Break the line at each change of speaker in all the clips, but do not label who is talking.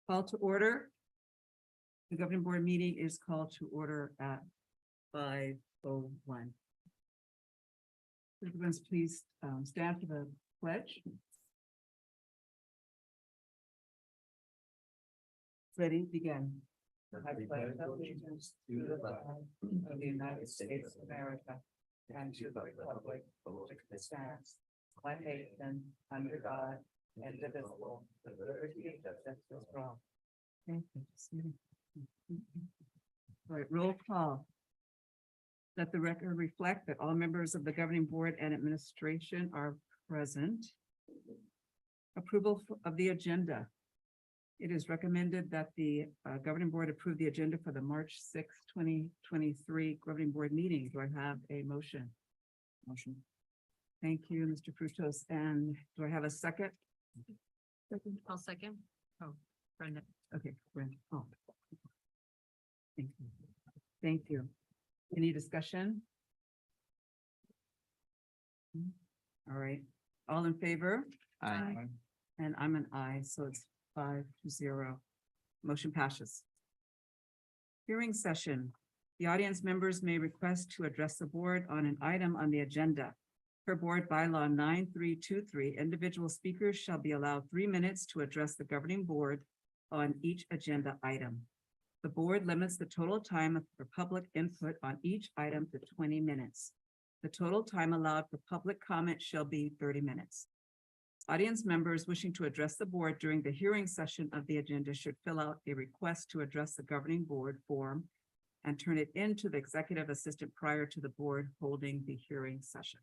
Call to order. The governing board meeting is called to order at 5:01. Everyone's please stand for the pledge. Ready, begin. I pledge allegiance to the flag of the United States of America and to the republic for which it stands, one nation, under God, indivisible, with liberty and justice for all. Thank you. All right, roll call. Let the record reflect that all members of the governing board and administration are present. Approval of the agenda. It is recommended that the governing board approve the agenda for the March 6, 2023 governing board meeting. Do I have a motion? Motion. Thank you, Mr. Frutos. And do I have a second? Second.
I'll second. Oh, Brenda.
Okay, Brenda. Oh. Thank you. Thank you. Any discussion? All right, all in favor?
Aye.
And I'm an aye, so it's 5-0. Motion passes. Hearing session. The audience members may request to address the board on an item on the agenda. Per board bylaw 9323, individual speakers shall be allowed 3 minutes to address the governing board on each agenda item. The board limits the total time for public input on each item to 20 minutes. The total time allowed for public comment shall be 30 minutes. Audience members wishing to address the board during the hearing session of the agenda should fill out a request to address the governing board form and turn it in to the executive assistant prior to the board holding the hearing session.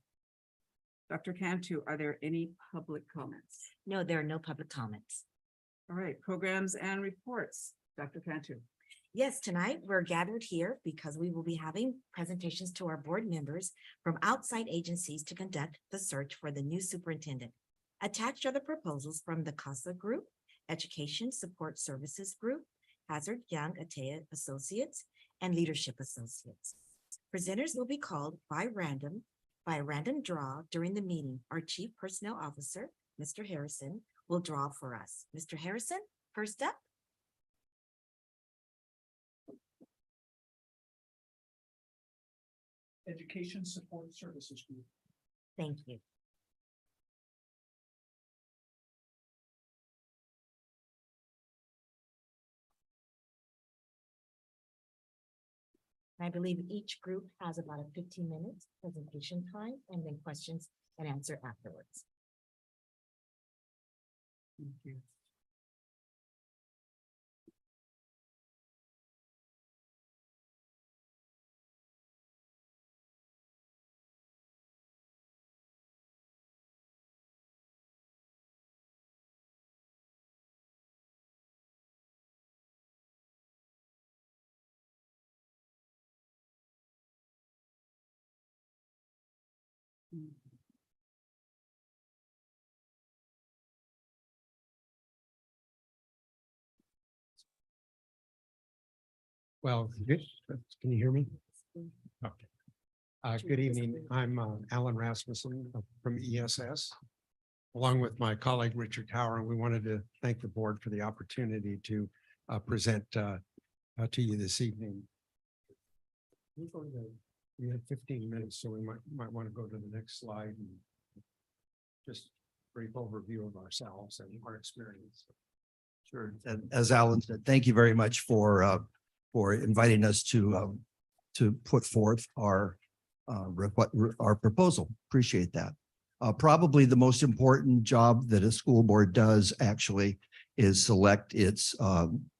Dr. Cantu, are there any public comments?
No, there are no public comments.
All right, programs and reports. Dr. Cantu.
Yes, tonight we're gathered here because we will be having presentations to our board members from outside agencies to conduct the search for the new superintendent. Attached are the proposals from the CASA Group, Education Support Services Group, Hazard Young Atea Associates, and Leadership Associates. Presenters will be called by a random draw during the meeting. Our Chief Personnel Officer, Mr. Harrison, will draw for us. Mr. Harrison, first up.
Education Support Services Group.
Thank you. I believe each group has about a 15-minute presentation time and then questions and answer afterwards.
Thank you.
Well, can you hear me? Okay. Good evening. I'm Alan Rasmussen from ESS, along with my colleague Richard Tower, and we wanted to thank the board for the opportunity to present to you this evening. We have 15 minutes, so we might want to go to the next slide and just brief overview of ourselves and our experience.
Sure. And as Alan said, thank you very much for inviting us to put forth our proposal. Appreciate that. Probably the most important job that a school board does actually is select its,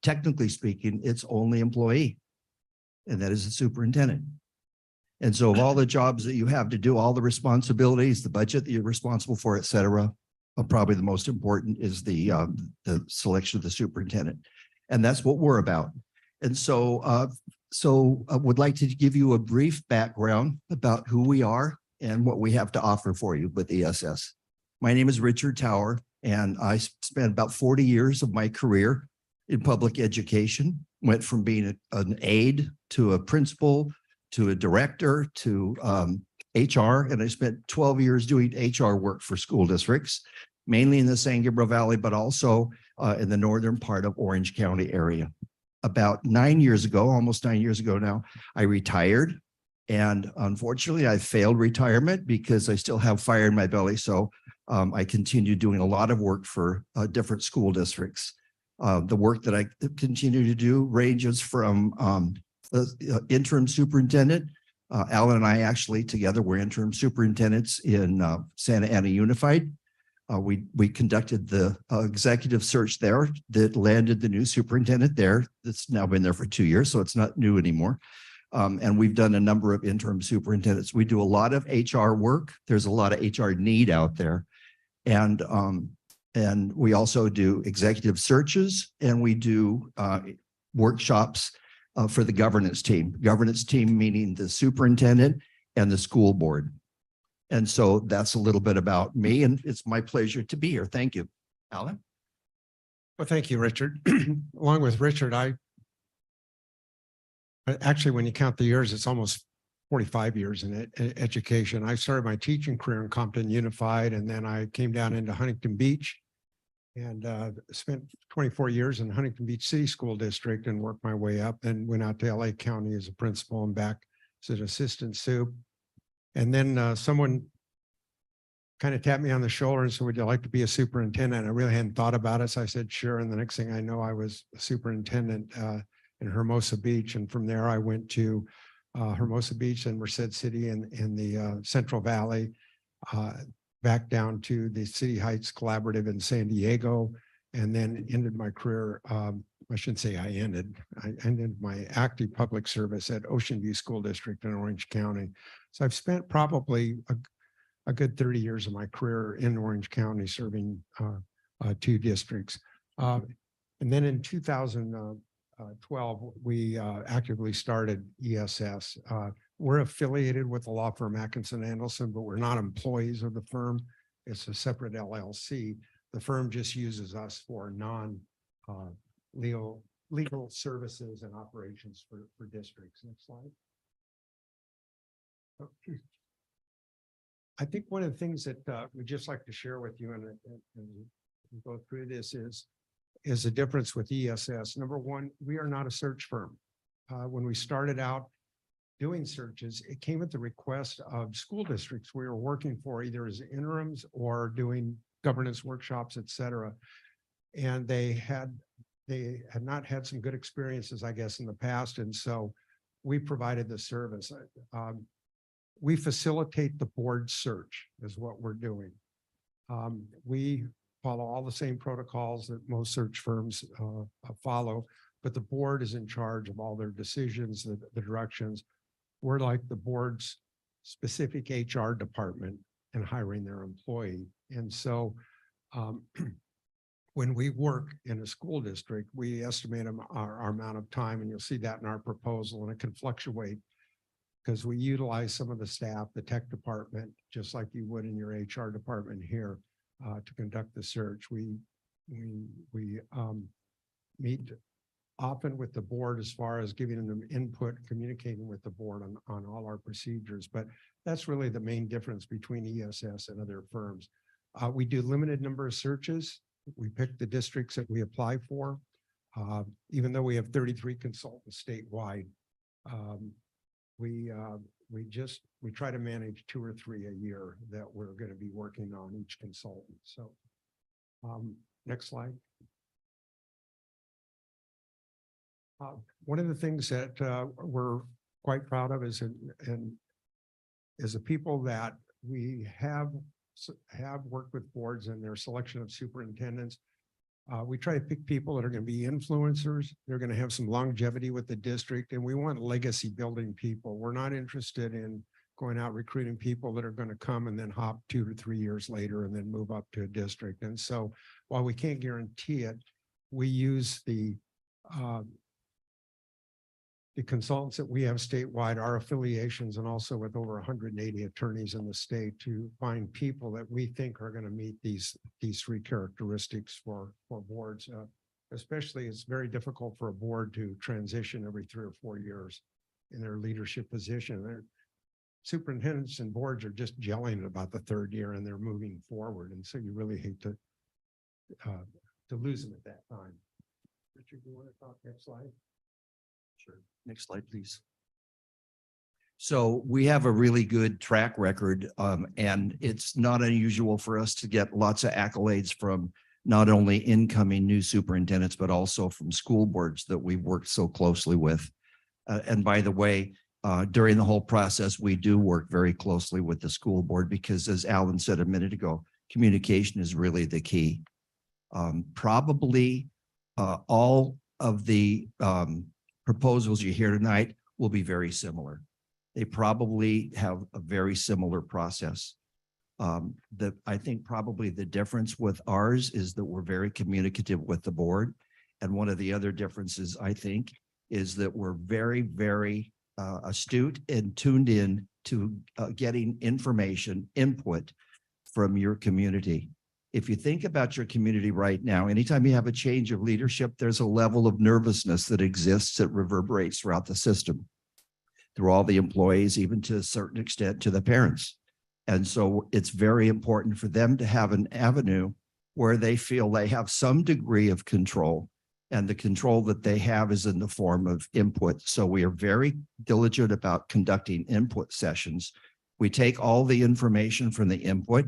technically speaking, its only employee, and that is the superintendent. And so of all the jobs that you have to do, all the responsibilities, the budget that you're responsible for, et cetera, probably the most important is the selection of the superintendent. And that's what we're about. And so, I would like to give you a brief background about who we are and what we have to offer for you with ESS. My name is Richard Tower, and I spent about 40 years of my career in public education, went from being an aide to a principal, to a director, to HR, and I spent 12 years doing HR work for school districts. mainly in the San Gabriel Valley, but also in the northern part of Orange County area. About 9 years ago, almost 9 years ago now, I retired. And unfortunately, I failed retirement because I still have fire in my belly. So I continue doing a lot of work for different school districts. The work that I continue to do ranges from interim superintendent. Alan and I actually together were interim superintendents in Santa Ana Unified. We conducted the executive search there that landed the new superintendent there. That's now been there for 2 years, so it's not new anymore. And we've done a number of interim superintendents. We do a lot of HR work. There's a lot of HR need out there. And we also do executive searches, and we do workshops for the governance team. Governance team meaning the superintendent and the school board. And so that's a little bit about me, and it's my pleasure to be here. Thank you. Alan?
Well, thank you, Richard. Along with Richard, actually, when you count the years, it's almost 45 years in education. I started my teaching career in Compton Unified, and then I came down into Huntington Beach and spent 24 years in Huntington Beach City School District and worked my way up, then went out to LA County as a principal and back as an assistant soup. And then someone kind of tapped me on the shoulder and said, would you like to be a superintendent? I really hadn't thought about it. So I said, sure. And the next thing I know, I was a superintendent in Hermosa Beach. And from there, I went to Hermosa Beach and Merced City in the Central Valley, back down to the City Heights Collaborative in San Diego, and then ended my career. I shouldn't say I ended my active public service at Ocean View School District in Orange County. So I've spent probably a good 30 years of my career in Orange County serving 2 districts. And then in 2012, we actively started ESS. We're affiliated with the law firm Atkinson Andelson, but we're not employees of the firm. It's a separate LLC. The firm just uses us for legal services and operations for districts. Next slide. Okay. I think one of the things that we'd just like to share with you and go through this is the difference with ESS. Number one, we are not a search firm. When we started out doing searches, it came at the request of school districts we were working for, either as interims or doing governance workshops, et cetera. And they had not had some good experiences, I guess, in the past. And so we provided the service. We facilitate the board search is what we're doing. We follow all the same protocols that most search firms follow, but the board is in charge of all their decisions, the directions. We're like the board's specific HR department and hiring their employee. And so when we work in a school district, we estimate our amount of time, and you'll see that in our proposal, and it can fluctuate because we utilize some of the staff, the tech department, just like you would in your HR department here, to conduct the search. We meet often with the board as far as giving them input, communicating with the board on all our procedures. But that's really the main difference between ESS and other firms. We do limited number of searches. We pick the districts that we apply for. Even though we have 33 consultants statewide, we try to manage 2 or 3 a year that we're going to be working on each consultant. So next slide. One of the things that we're quite proud of is the people that we have worked with boards in their selection of superintendents. We try to pick people that are going to be influencers. They're going to have some longevity with the district, and we want legacy building people. We're not interested in going out recruiting people that are going to come and then hop 2 to 3 years later and then move up to a district. And so while we can't guarantee it, we use the consultants that we have statewide, our affiliations, and also with over 180 attorneys in the state to find people that we think are going to meet these 3 characteristics for boards. Especially, it's very difficult for a board to transition every 3 or 4 years in their leadership position. superintendents and boards are just gelling at about the third year and they're moving forward. And so you really hate to lose them at that time. Richard, you want to talk next slide?
Sure. Next slide, please. So we have a really good track record, and it's not unusual for us to get lots of accolades from not only incoming new superintendents, but also from school boards that we've worked so closely with. And by the way, during the whole process, we do work very closely with the school board because, as Alan said a minute ago, communication is really the key. Probably all of the proposals you hear tonight will be very similar. They probably have a very similar process. I think probably the difference with ours is that we're very communicative with the board. And one of the other differences, I think, is that we're very, very astute and tuned in to getting information, input from your community. If you think about your community right now, anytime you have a change of leadership, there's a level of nervousness that exists that reverberates throughout the system, through all the employees, even to a certain extent to the parents. And so it's very important for them to have an avenue where they feel they have some degree of control, and the control that they have is in the form of input. So we are very diligent about conducting input sessions. We take all the information from the input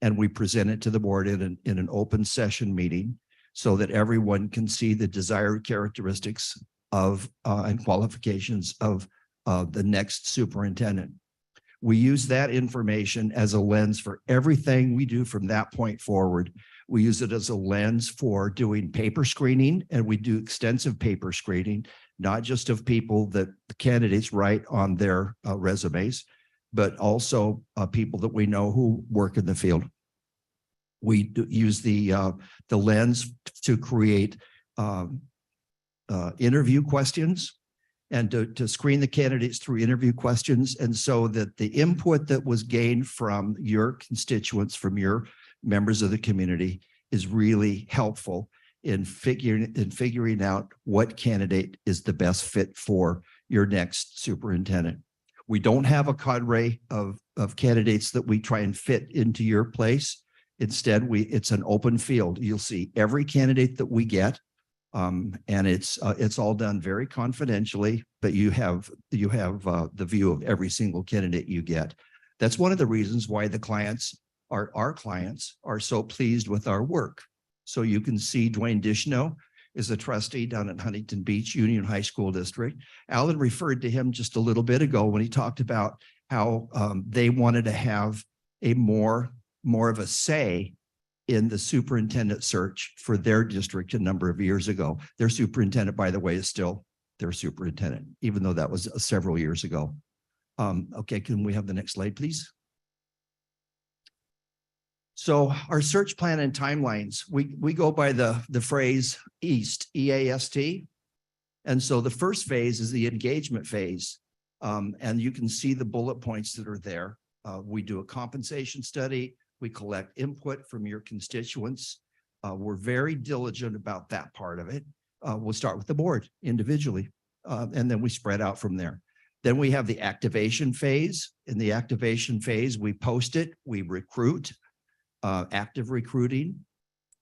and we present it to the board in an open session meeting so that everyone can see the desired characteristics of and qualifications of the next superintendent. We use that information as a lens for everything we do from that point forward. We use it as a lens for doing paper screening, and we do extensive paper screening, not just of people that the candidates write on their resumes, but also people that we know who work in the field. We use the lens to create interview questions and to screen the candidates through interview questions. And so that the input that was gained from your constituents, from your members of the community, is really helpful in figuring out what candidate is the best fit for your next superintendent. We don't have a cadre of candidates that we try and fit into your place. Instead, it's an open field. You'll see every candidate that we get. And it's all done very confidentially, but you have the view of every single candidate you get. That's one of the reasons why our clients are so pleased with our work. So you can see Dwayne Dishno is a trustee down at Huntington Beach Union High School District. Alan referred to him just a little bit ago when he talked about how they wanted to have a more of a say in the superintendent search for their district a number of years ago. Their superintendent, by the way, is still their superintendent, even though that was several years ago. Okay, can we have the next slide, please? So our search plan and timelines, we go by the phrase EAST, E-A-S-T. And so the first phase is the engagement phase. And you can see the bullet points that are there. We do a compensation study. We collect input from your constituents. We're very diligent about that part of it. We'll start with the board individually, and then we spread out from there. Then we have the activation phase. In the activation phase, we post it, we recruit, active recruiting.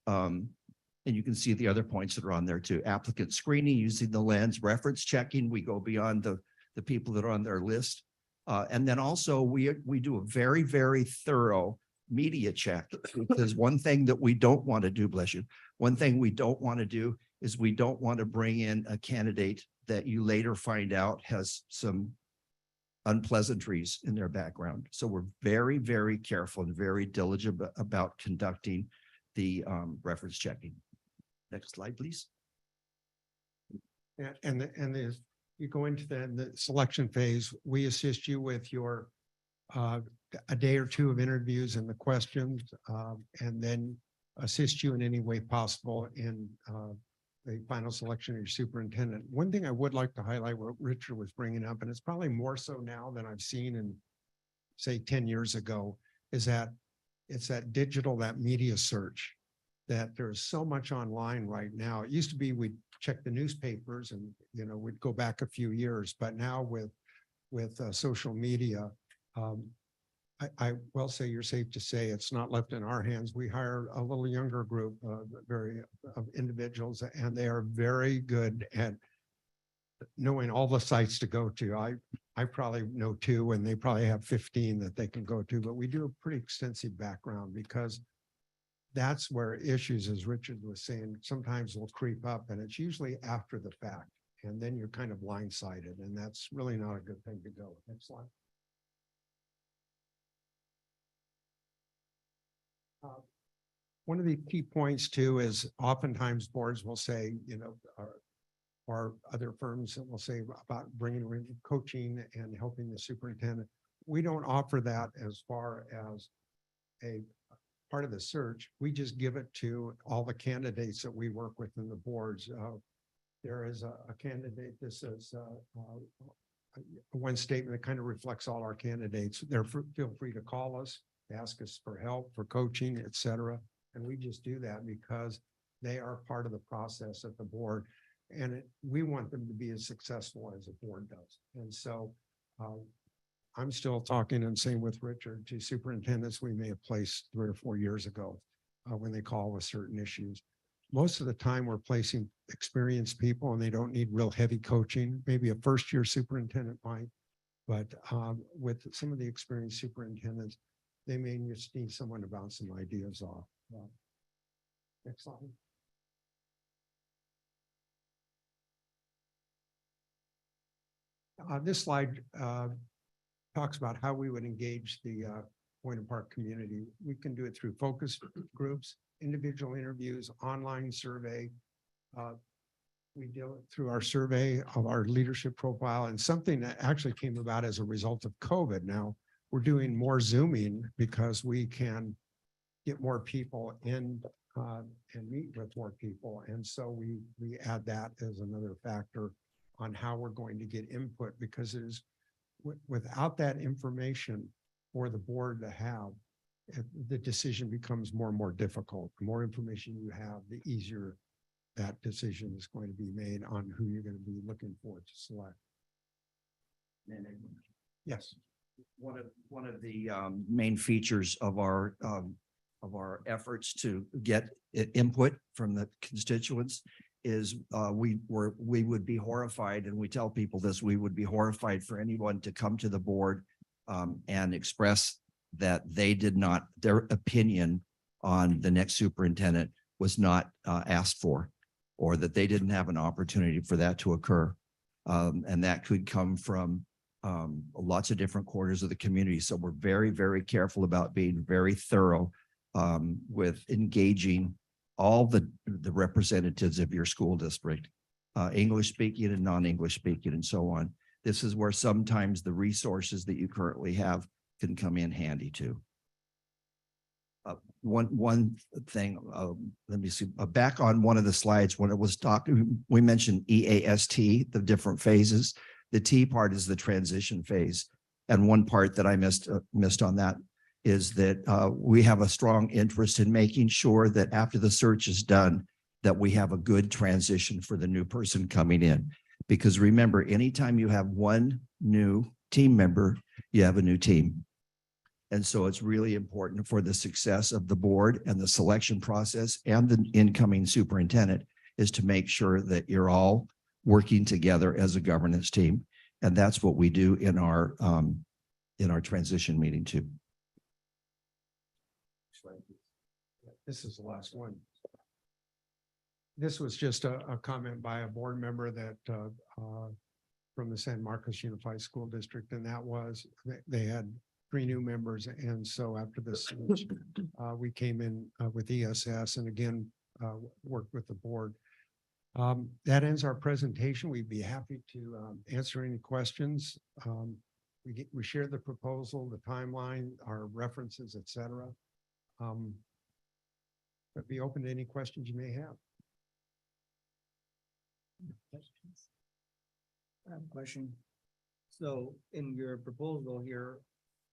And you can see the other points that are on there too. Applicant screening using the lens, reference checking. We go beyond the people that are on their list. And then also we do a very, very thorough media check, because one thing that we don't want to do, bless you, one thing we don't want to do is we don't want to bring in a candidate that you later find out has some unpleasantries in their background. So we're very, very careful and very diligent about conducting the reference checking. Next slide, please.
And as you go into the selection phase, we assist you with your a day or two of interviews and the questions, and then assist you in any way possible in the final selection of your superintendent. One thing I would like to highlight what Richard was bringing up, and it's probably more so now than I've seen in, say, 10 years ago, is that it's that digital, that media search, that there's so much online right now. It used to be we'd check the newspapers and, we'd go back a few years, but now with social media, I will say you're safe to say it's not left in our hands. We hire a little younger group, very of individuals, and they are very good at knowing all the sites to go to. I probably know 2 and they probably have 15 that they can go to, but we do a pretty extensive background because that's where issues, as Richard was saying, sometimes will creep up and it's usually after the fact. And then you're kind of blindsided and that's really not a good thing to go. Next slide. One of the key points too is oftentimes boards will say, or other firms that will say about bringing in coaching and helping the superintendent. We don't offer that as far as a part of the search. We just give it to all the candidates that we work with in the boards. There is a candidate, this is one statement that kind of reflects all our candidates. Feel free to call us, ask us for help, for coaching, et cetera. And we just do that because they are part of the process at the board. And we want them to be as successful as the board does. And so I'm still talking and same with Richard to superintendents we may have placed 3 or 4 years ago when they call with certain issues. Most of the time we're placing experienced people and they don't need real heavy coaching. Maybe a first-year superintendent might, but with some of the experienced superintendents, they may just need someone to bounce some ideas off. Next slide. This slide talks about how we would engage the Boynton Park community. We can do it through focus groups, individual interviews, online survey. We do it through our survey of our leadership profile and something that actually came about as a result of COVID. Now we're doing more Zooming because we can get more people in and meet with more people. And so we add that as another factor on how we're going to get input because it is without that information for the board to have, the decision becomes more and more difficult. The more information you have, the easier that decision is going to be made on who you're going to be looking for to select. Yes.
One of the main features of our efforts to get input from the constituents is we would be horrified, and we tell people this, we would be horrified for anyone to come to the board and express that their opinion on the next superintendent was not asked for, or that they didn't have an opportunity for that to occur. And that could come from lots of different quarters of the community. So we're very, very careful about being very thorough with engaging all the representatives of your school district, English speaking and non-English speaking and so on. This is where sometimes the resources that you currently have can come in handy too. One thing, let me see, back on one of the slides when it was talking, we mentioned EAST, the different phases. The T part is the transition phase. And one part that I missed on that is that we have a strong interest in making sure that after the search is done, that we have a good transition for the new person coming in. Because remember, anytime you have one new team member, you have a new team. And so it's really important for the success of the board and the selection process and the incoming superintendent is to make sure that you're all working together as a governance team. And that's what we do in our transition meeting too.
This is the last one. This was just a comment by a board member that from the San Marcos Unified School District, and that was they had 3 new members. And so after this, we came in with ESS and again, worked with the board. That ends our presentation. We'd be happy to answer any questions. We shared the proposal, the timeline, our references, et cetera. But be open to any questions you may have.
I have a question. So in your proposal here,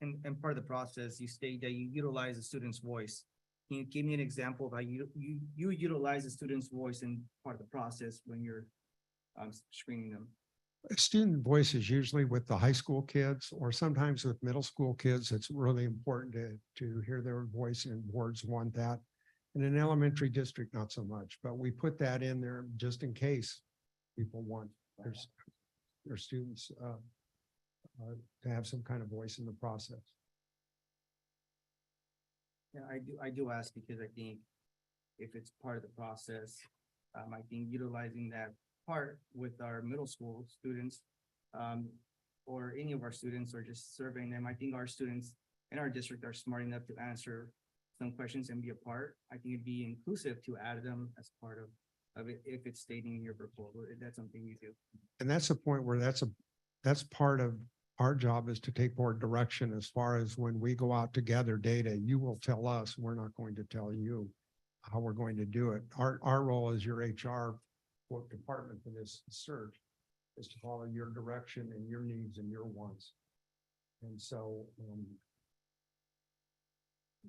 and part of the process, you state that you utilize the student's voice. Can you give me an example of how you utilize the student's voice in part of the process when you're screening them?
Student voice is usually with the high school kids or sometimes with middle school kids. It's really important to hear their voice, and boards want that. In an elementary district, not so much, but we put that in there just in case people want their students to have some kind of voice in the process.
Yeah, I do ask because I think if it's part of the process, I think utilizing that part with our middle school students, or any of our students, or just surveying them, I think our students in our district are smart enough to answer some questions and be a part. I think it'd be inclusive to add them as part of it, if it's stating in your proposal, if that's something you do.
And that's a point where that's part of our job, is to take board direction as far as when we go out to gather data, you will tell us, we're not going to tell you how we're going to do it. Our role as your HR department for this search is to follow your direction and your needs and your wants. And so,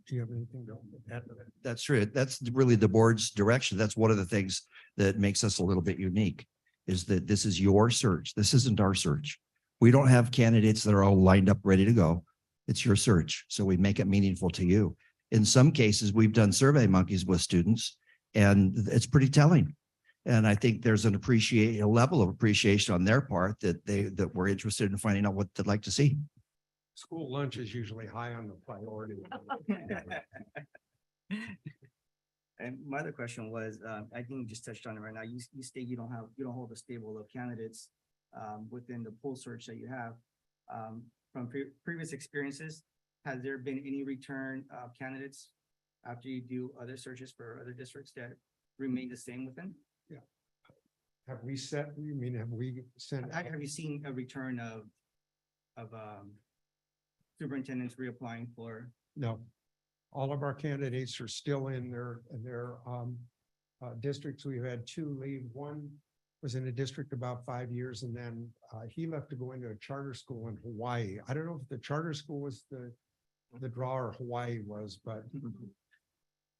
do you have anything to add to that?
That's true. That's really the board's direction. That's one of the things that makes us a little bit unique, is that this is your search. This isn't our search. We don't have candidates that are all lined up, ready to go. It's your search. So we make it meaningful to you. In some cases, we've done Survey Monkeys with students, and it's pretty telling. And I think there's a level of appreciation on their part that we're interested in finding out what they'd like to see.
School lunch is usually high on the priority.
And my other question was, I think you just touched on it right now. You state you don't hold a stable of candidates within the pool search that you have. From previous experiences, has there been any return of candidates after you do other searches for other districts that remain the same within?
Have we sent?
Have you seen a return of superintendents reapplying for?
No, all of our candidates are still in their districts. We've had two leave. One was in a district about 5 years, and then he left to go into a charter school in Hawaii. I don't know if the charter school was the draw or Hawaii was, but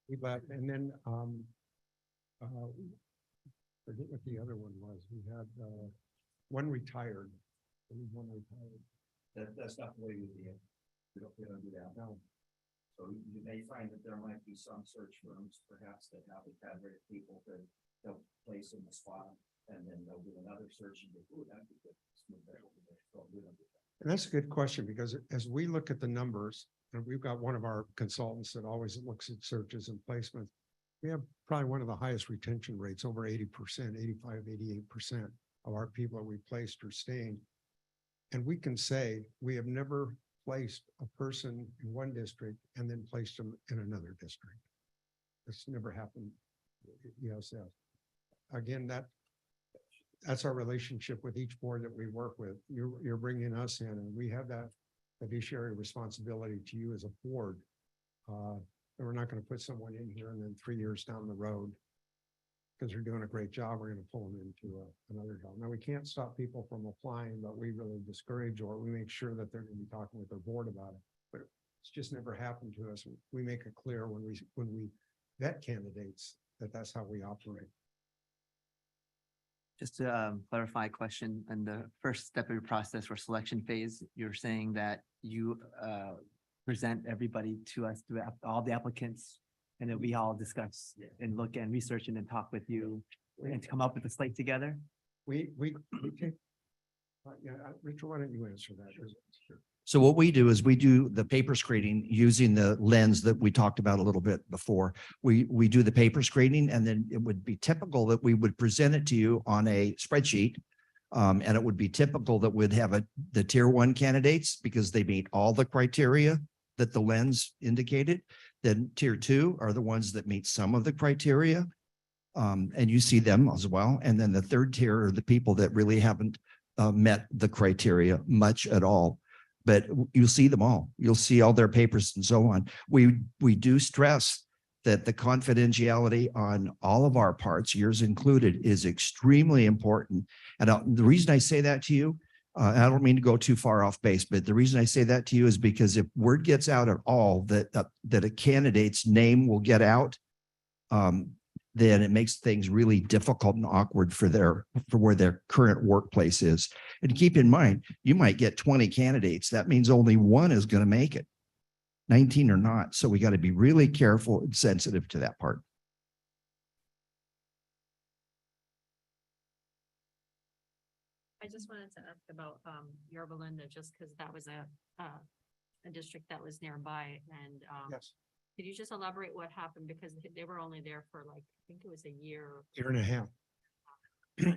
he left. And then forget what the other one was. We had one retired. One retired.
That's not the way we do it. We don't do that.
No.
So you may find that there might be some search firms perhaps that have cadre of people that they'll place in the spot, and then they'll do another search and go, "Ooh, that'd be good."
And that's a good question, because as we look at the numbers, and we've got one of our consultants that always looks at searches and placements, we have probably one of the highest retention rates, over 80%, 85, 88% of our people that we placed are staying. And we can say we have never placed a person in one district and then placed them in another district. It's never happened. Yes. Again, that's our relationship with each board that we work with. You're bringing us in, and we have that fiduciary responsibility to you as a board. And we're not going to put someone in here and then 3 years down the road, because they're doing a great job, we're going to pull them into another job. Now, we can't stop people from applying, but we really discourage, or we make sure that they're going to be talking with their board about it. But it's just never happened to us. We make it clear when we vet candidates that that's how we operate.
Just to clarify a question, in the first step of your process for selection phase, you're saying that you present everybody to us, to all the applicants, and then we all discuss and look and research and then talk with you and to come up with a slate together?
We take. Yeah, Richard, why don't you answer that?
So what we do is we do the paper screening using the lens that we talked about a little bit before. We do the paper screening, and then it would be typical that we would present it to you on a spreadsheet. And it would be typical that we'd have the tier 1 candidates because they meet all the criteria that the lens indicated. Then tier 2 are the ones that meet some of the criteria. And you see them as well. And then the third tier are the people that really haven't met the criteria much at all. But you'll see them all. You'll see all their papers and so on. We do stress that the confidentiality on all of our parts, yours included, is extremely important. And the reason I say that to you, I don't mean to go too far off base, but the reason I say that to you is because if word gets out at all that a candidate's name will get out, then it makes things really difficult and awkward for where their current workplace is. And keep in mind, you might get 20 candidates. That means only one is going to make it, 19 or not. So we got to be really careful and sensitive to that part.
I just wanted to ask about Yorba Linda, just because that was a district that was nearby and
Yes.
could you just elaborate what happened? Because they were only there for like, I think it was a year.
Year and a half.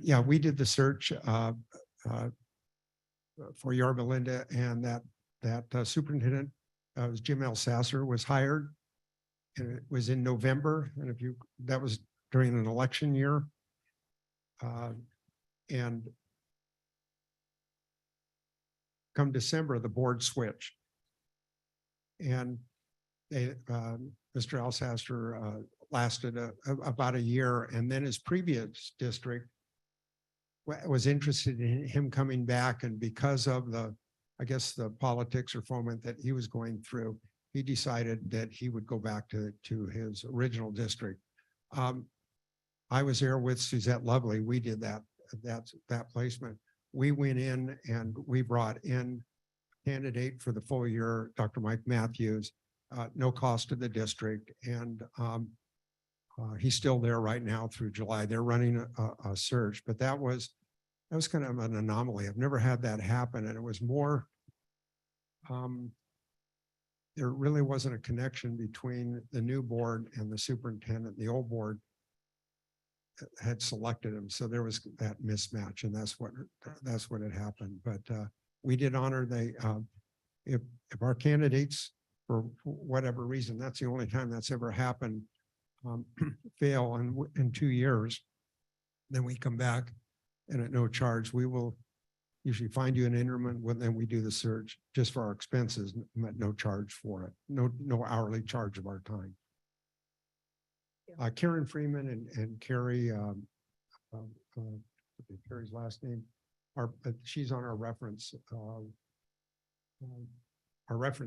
Yeah, we did the search for Yorba Linda, and that superintendent was Jim L. Sasser was hired. And it was in November, and that was during an election year. And come December, the board switched. And they, Mr. Alsasser lasted about a year, and then his previous district was interested in him coming back, and because of I guess the politics or foment that he was going through, he decided that he would go back to his original district. I was there with Suzette Lovely. We did that placement. We went in and we brought in a candidate for the full year, Dr. Mike Matthews, no cost to the district. And he's still there right now through July. They're running a search, but that was kind of an anomaly. I've never had that happen. And it was more, there really wasn't a connection between the new board and the superintendent. The old board had selected him. So there was that mismatch, and that's what had happened. But we did honor if our candidates, for whatever reason, that's the only time that's ever happened, fail in 2 years, then we come back and at no charge, we will usually find you an interim, and then we do the search just for our expenses, at no charge for it. No hourly charge of our time. Karen Freeman and Carrie, Carrie's last name, she's on our reference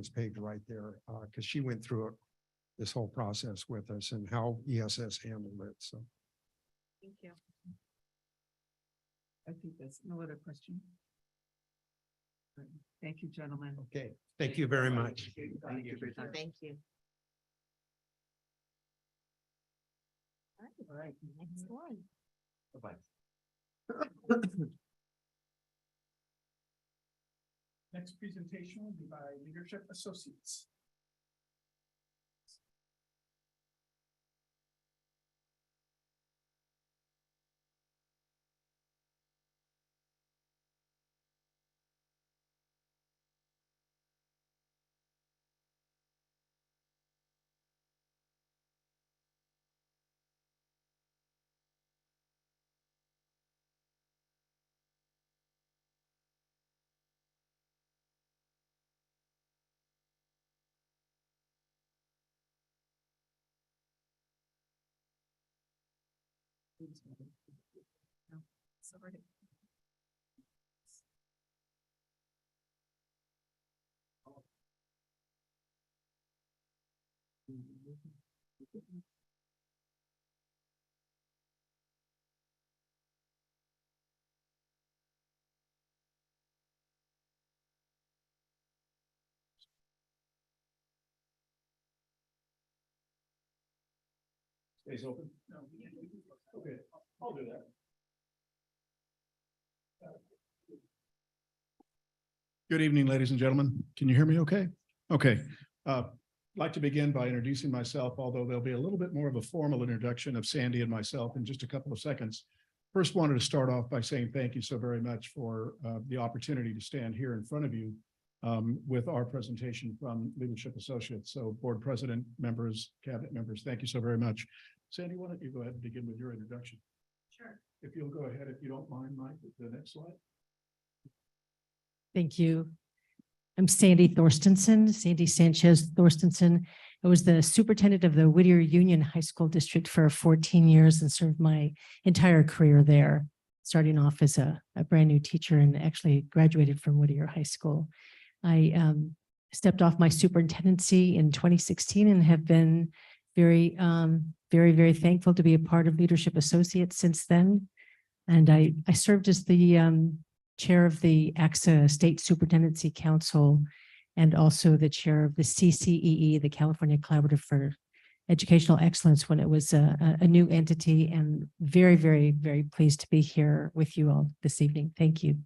page right there, because she went through this whole process with us and how ESS handled it. So
Thank you.
I think there's no other question. Thank you, gentlemen.
okay, thank you very much.
Thank you for your time.
Thank you. All right, next one.
Bye-bye.
Next presentation will be by Leadership Associates.
No, sorry.
Stays open? No. Okay, I'll do that. Good evening, ladies and gentlemen. Can you hear me okay? Okay. I'd like to begin by introducing myself, although there'll be a little bit more of a formal introduction of Sandy and myself in just a couple of seconds. First, wanted to start off by saying thank you so very much for the opportunity to stand here in front of you with our presentation from Leadership Associates. So board president, members, cabinet members, thank you so very much. Sandy, why don't you go ahead and begin with your introduction?
Sure.
If you'll go ahead, if you don't mind, Mike, with the next slide.
Thank you. I'm Sandy Thorstensen, Sandy Sanchez Thorstensen. I was the superintendent of the Whittier Union High School District for 14 years and served my entire career there, starting off as a brand new teacher and actually graduated from Whittier High School. I stepped off my superintendency in 2016 and have been very very, very thankful to be a part of Leadership Associates since then. And I served as the chair of the AXA State Superintendency Council and also the chair of the CCEE, the California Collaborative for Educational Excellence, when it was a new entity, and very, very, very pleased to be here with you all this evening. Thank you.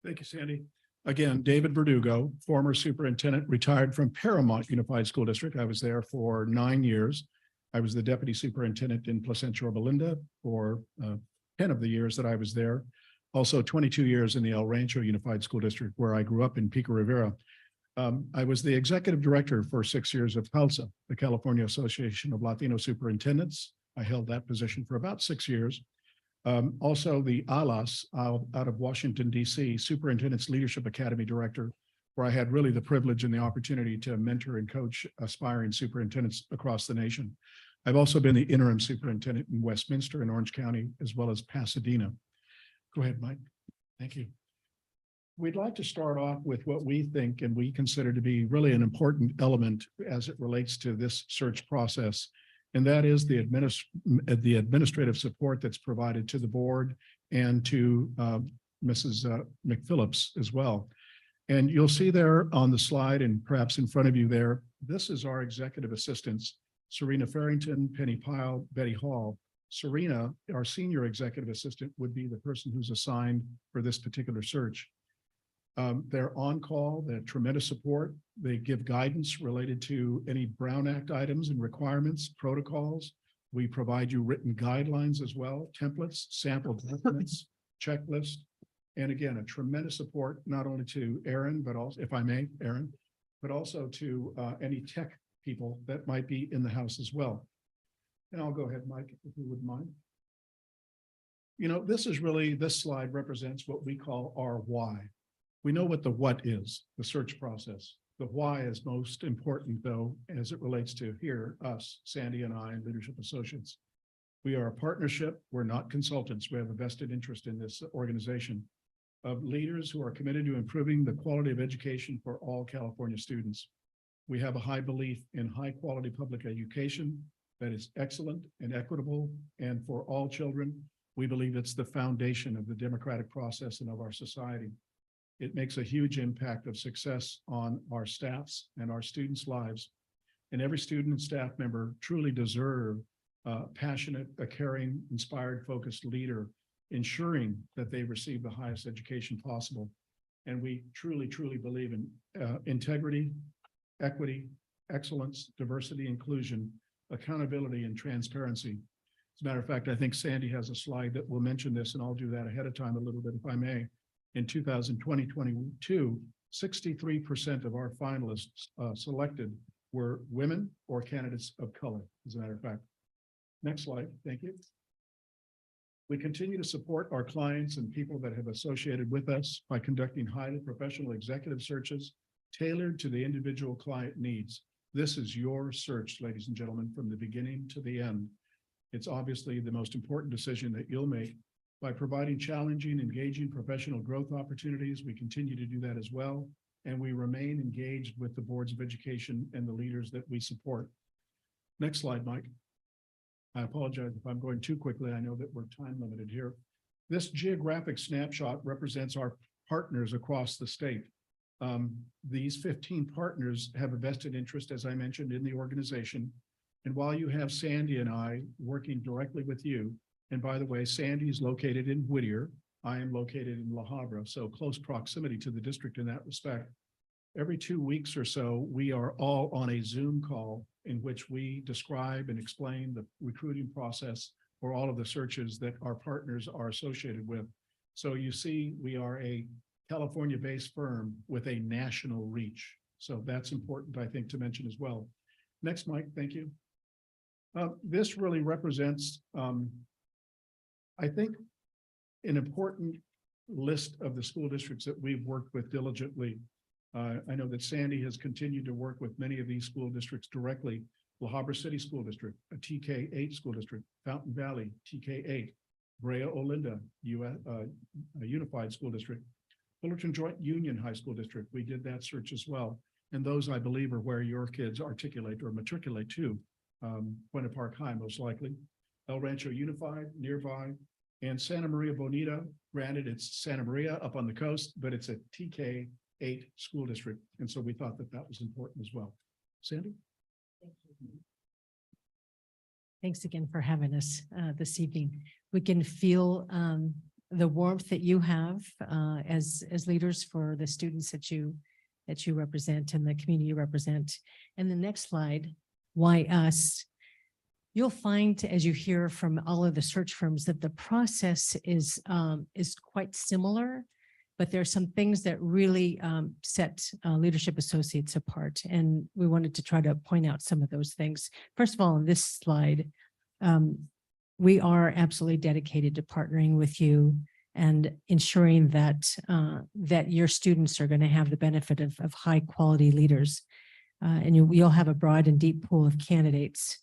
Thank you, Sandy. Again, David Verdugo, former superintendent, retired from Paramount Unified School District. I was there for 9 years. I was the deputy superintendent in Placentia Yorba Linda for 10 of the years that I was there. Also 22 years in the El Rancho Unified School District, where I grew up in Pico Rivera. I was the executive director for 6 years of CALSA, the California Association of Latino Superintendents. I held that position for about 6 years. Also the ALAS out of Washington, DC, Superintendent's Leadership Academy Director, where I had really the privilege and the opportunity to mentor and coach aspiring superintendents across the nation. I've also been the interim superintendent in Westminster and Orange County, as well as Pasadena. Go ahead, Mike. Thank you. We'd like to start off with what we think and we consider to be really an important element as it relates to this search process. And that is the administrative support that's provided to the board and to Mrs. McPhillips as well. And you'll see there on the slide and perhaps in front of you there, this is our executive assistants, Serena Farrington, Penny Pyle, Betty Hall. Serena, our senior executive assistant, would be the person who's assigned for this particular search. They're on call, they have tremendous support. They give guidance related to any Brown Act items and requirements, protocols. We provide you written guidelines as well, templates, sample documents, checklist. And again, a tremendous support, not only to Aaron, but also, if I may, Aaron, but also to any tech people that might be in the house as well. And I'll go ahead, Mike, if you wouldn't mind. You know, this slide represents what we call our why. We know what the what is, the search process. The why is most important, though, as it relates to here, us, Sandy and I, and Leadership Associates. We are a partnership. We're not consultants. We have a vested interest in this organization of leaders who are committed to improving the quality of education for all California students. We have a high belief in high quality public education that is excellent and equitable and for all children. We believe it's the foundation of the democratic process and of our society. It makes a huge impact of success on our staffs and our students' lives. And every student and staff member truly deserve a passionate, a caring, inspired, focused leader, ensuring that they receive the highest education possible. And we truly, truly believe in integrity, equity, excellence, diversity, inclusion, accountability, and transparency. As a matter of fact, I think Sandy has a slide that will mention this, and I'll do that ahead of time a little bit, if I may. In 2020-22, 63% of our finalists selected were women or candidates of color, as a matter of fact. Next slide, thank you. We continue to support our clients and people that have associated with us by conducting highly professional executive searches tailored to the individual client needs. This is your search, ladies and gentlemen, from the beginning to the end. It's obviously the most important decision that you'll make. By providing challenging, engaging professional growth opportunities, we continue to do that as well. And we remain engaged with the boards of education and the leaders that we support. Next slide, Mike. I apologize if I'm going too quickly. I know that we're time limited here. This geographic snapshot represents our partners across the state. These 15 partners have a vested interest, as I mentioned, in the organization. And while you have Sandy and I working directly with you, and by the way, Sandy is located in Whittier. I am located in La Habra, so close proximity to the district in that respect. Every 2 weeks or so, we are all on a Zoom call in which we describe and explain the recruiting process for all of the searches that our partners are associated with. So you see, we are a California-based firm with a national reach. So that's important, I think, to mention as well. Next, Mike, thank you. This really represents, I think, an important list of the school districts that we've worked with diligently. I know that Sandy has continued to work with many of these school districts directly. La Habra City School District, a TK8 school district, Fountain Valley, TK8, Brea Olinda, a unified school district, Fullerton Joint Union High School District. We did that search as well. And those, I believe, are where your kids articulate or matriculate to. Buena Park High, most likely, El Rancho Unified nearby, and Santa Maria Bonita. Granted, it's Santa Maria up on the coast, but it's a TK-8 school district. And so we thought that that was important as well. Sandy?
Thanks again for having us this evening. We can feel the warmth that you have as leaders for the students that you represent and the community you represent. And the next slide, why us? You'll find, as you hear from all of the search firms, that the process is quite similar, but there are some things that really set Leadership Associates apart. And we wanted to try to point out some of those things. First of all, on this slide, we are absolutely dedicated to partnering with you and ensuring that that your students are going to have the benefit of high quality leaders. And you'll have a broad and deep pool of candidates.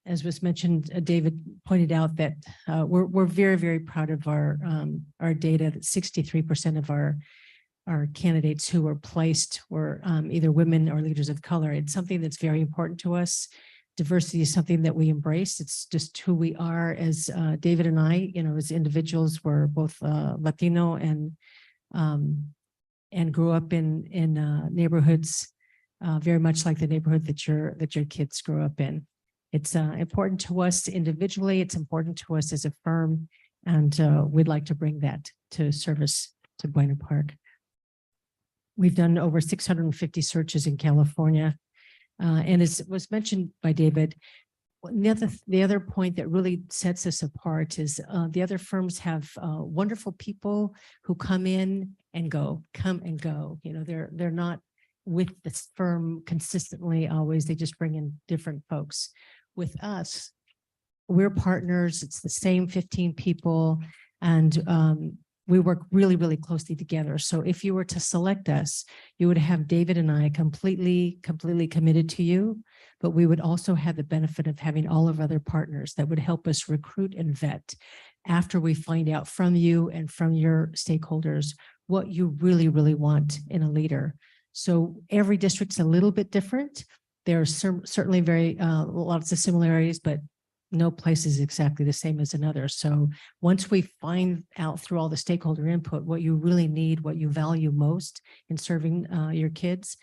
As was mentioned, David pointed out that we're very, very proud of our data that 63% of our candidates who were placed were either women or leaders of color. It's something that's very important to us. Diversity is something that we embrace. It's just who we are as David and I, as individuals, were both Latino and grew up in neighborhoods very much like the neighborhood that your kids grew up in. It's important to us individually. It's important to us as a firm, and we'd like to bring that to service to Buena Park. We've done over 650 searches in California. And as was mentioned by David, the other point that really sets us apart is the other firms have wonderful people who come in and go, they're not with this firm consistently always. They just bring in different folks. With us, we're partners. It's the same 15 people, and we work really, really closely together. So if you were to select us, you would have David and I completely committed to you, but we would also have the benefit of having all of our other partners that would help us recruit and vet after we find out from you and from your stakeholders what you really, really want in a leader. So every district's a little bit different. There are certainly lots of similarities, but no place is exactly the same as another. So once we find out through all the stakeholder input what you really need, what you value most in serving your kids,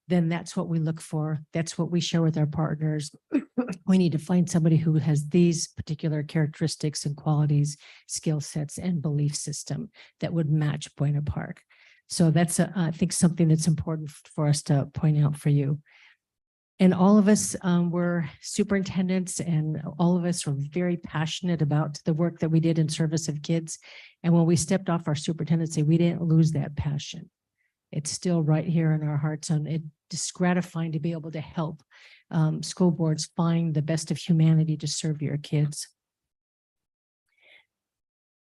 then that's what we look for. That's what we share with our partners. We need to find somebody who has these particular characteristics and qualities, skill sets, and belief system that would match Buena Park. So that's, I think, something that's important for us to point out for you. And all of us were superintendents, and all of us were very passionate about the work that we did in service of kids. And when we stepped off our superintendency, we didn't lose that passion. It's still right here in our hearts, and it's gratifying to be able to help school boards find the best of humanity to serve your kids.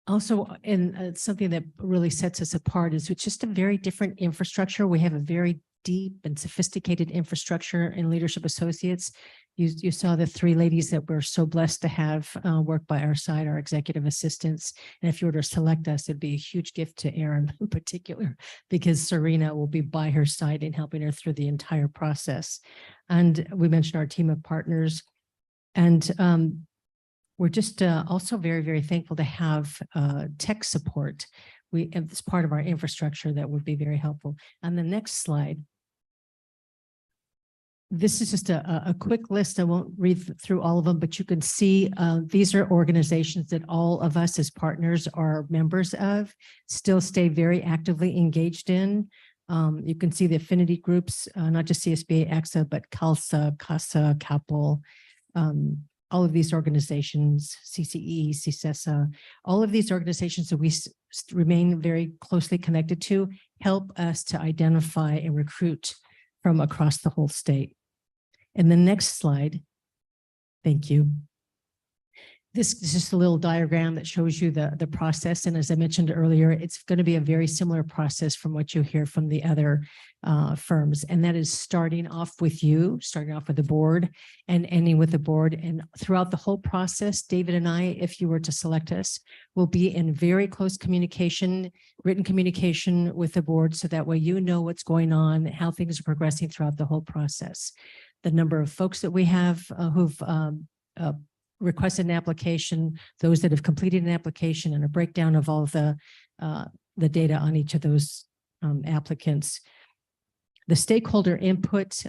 Also, and something that really sets us apart is it's just a very different infrastructure. We have a very deep and sophisticated infrastructure in Leadership Associates. You saw the three ladies that we're so blessed to have work by our side, our executive assistants. And if you were to select us, it'd be a huge gift to Erin in particular, because Serena will be by her side and helping her through the entire process. And we mentioned our team of partners. And we're just also very, very thankful to have tech support. It's part of our infrastructure that would be very helpful. On the next slide, this is just a quick list. I won't read through all of them, but you can see these are organizations that all of us as partners are members of, still stay very actively engaged in. You can see the affinity groups, not just CSBA, AXA, but CALSA, CASA, CAPL, all of these organizations, CCE, CCESA, all of these organizations that we remain very closely connected to help us to identify and recruit from across the whole state. And the next slide, thank you. This is just a little diagram that shows you the process. And as I mentioned earlier, it's going to be a very similar process from what you hear from the other firms. And that is starting off with you, starting off with the board and ending with the board. And throughout the whole process, David and I, if you were to select us, will be in very close communication, written communication with the board. So that way, you know what's going on, how things are progressing throughout the whole process. the number of folks that we have who've requested an application, those that have completed an application, and a breakdown of all of the data on each of those applicants. The stakeholder input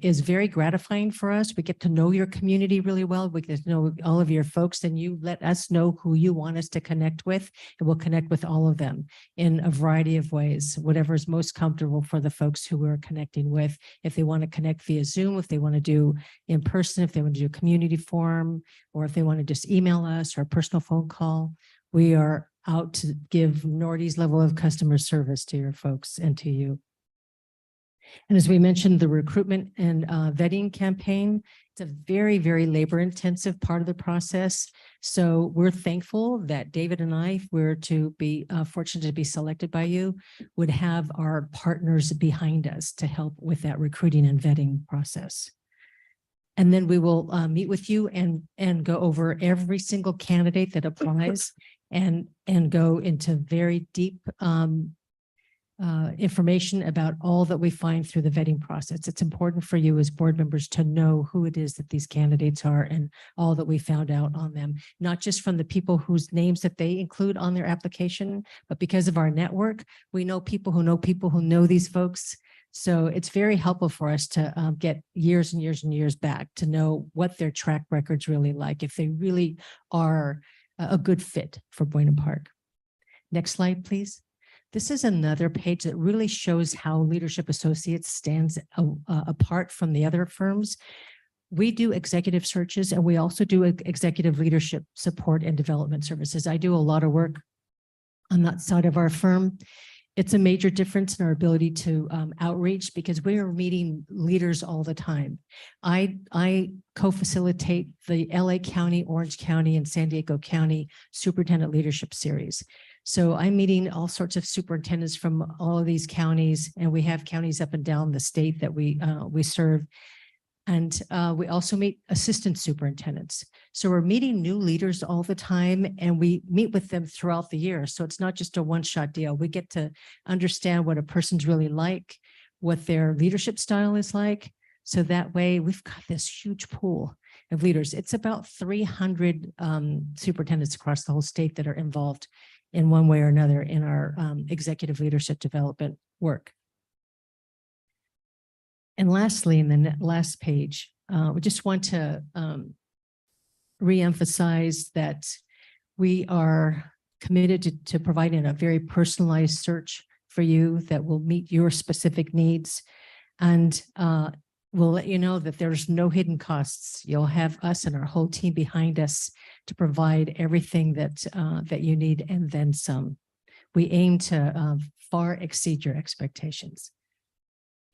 is very gratifying for us. We get to know your community really well. We get to know all of your folks, and you let us know who you want us to connect with, and we'll connect with all of them in a variety of ways, whatever is most comfortable for the folks who we're connecting with. If they want to connect via Zoom, if they want to do in person, if they want to do a community forum, or if they want to just email us or a personal phone call, we are out to give Nordy's level of customer service to your folks and to you. And as we mentioned, the recruitment and vetting campaign, it's a very, very labor intensive part of the process. So we're thankful that David and I, if we're to be fortunate to be selected by you, would have our partners behind us to help with that recruiting and vetting process. And then we will meet with you and go over every single candidate that applies and go into very deep information about all that we find through the vetting process. It's important for you as board members to know who it is that these candidates are and all that we found out on them, not just from the people whose names that they include on their application, but because of our network, we know people who know these folks. So it's very helpful for us to get years and years and years back to know what their track record's really like, if they really are a good fit for Buena Park. Next slide, please. This is another page that really shows how Leadership Associates stands apart from the other firms. We do executive searches, and we also do executive leadership support and development services. I do a lot of work on that side of our firm. It's a major difference in our ability to outreach because we are meeting leaders all the time. I co-facilitate the LA County, Orange County, and San Diego County Superintendent Leadership Series. So I'm meeting all sorts of superintendents from all of these counties, and we have counties up and down the state that we serve. And we also meet assistant superintendents. So we're meeting new leaders all the time, and we meet with them throughout the year. So it's not just a one-shot deal. We get to understand what a person's really like, what their leadership style is like. So that way we've got this huge pool of leaders. It's about 300 superintendents across the whole state that are involved in one way or another in our executive leadership development work. And lastly, in the last page, we just want to reemphasize that we are committed to providing a very personalized search for you that will meet your specific needs. And we'll let you know that there's no hidden costs. You'll have us and our whole team behind us to provide everything that that you need and then some. We aim to far exceed your expectations.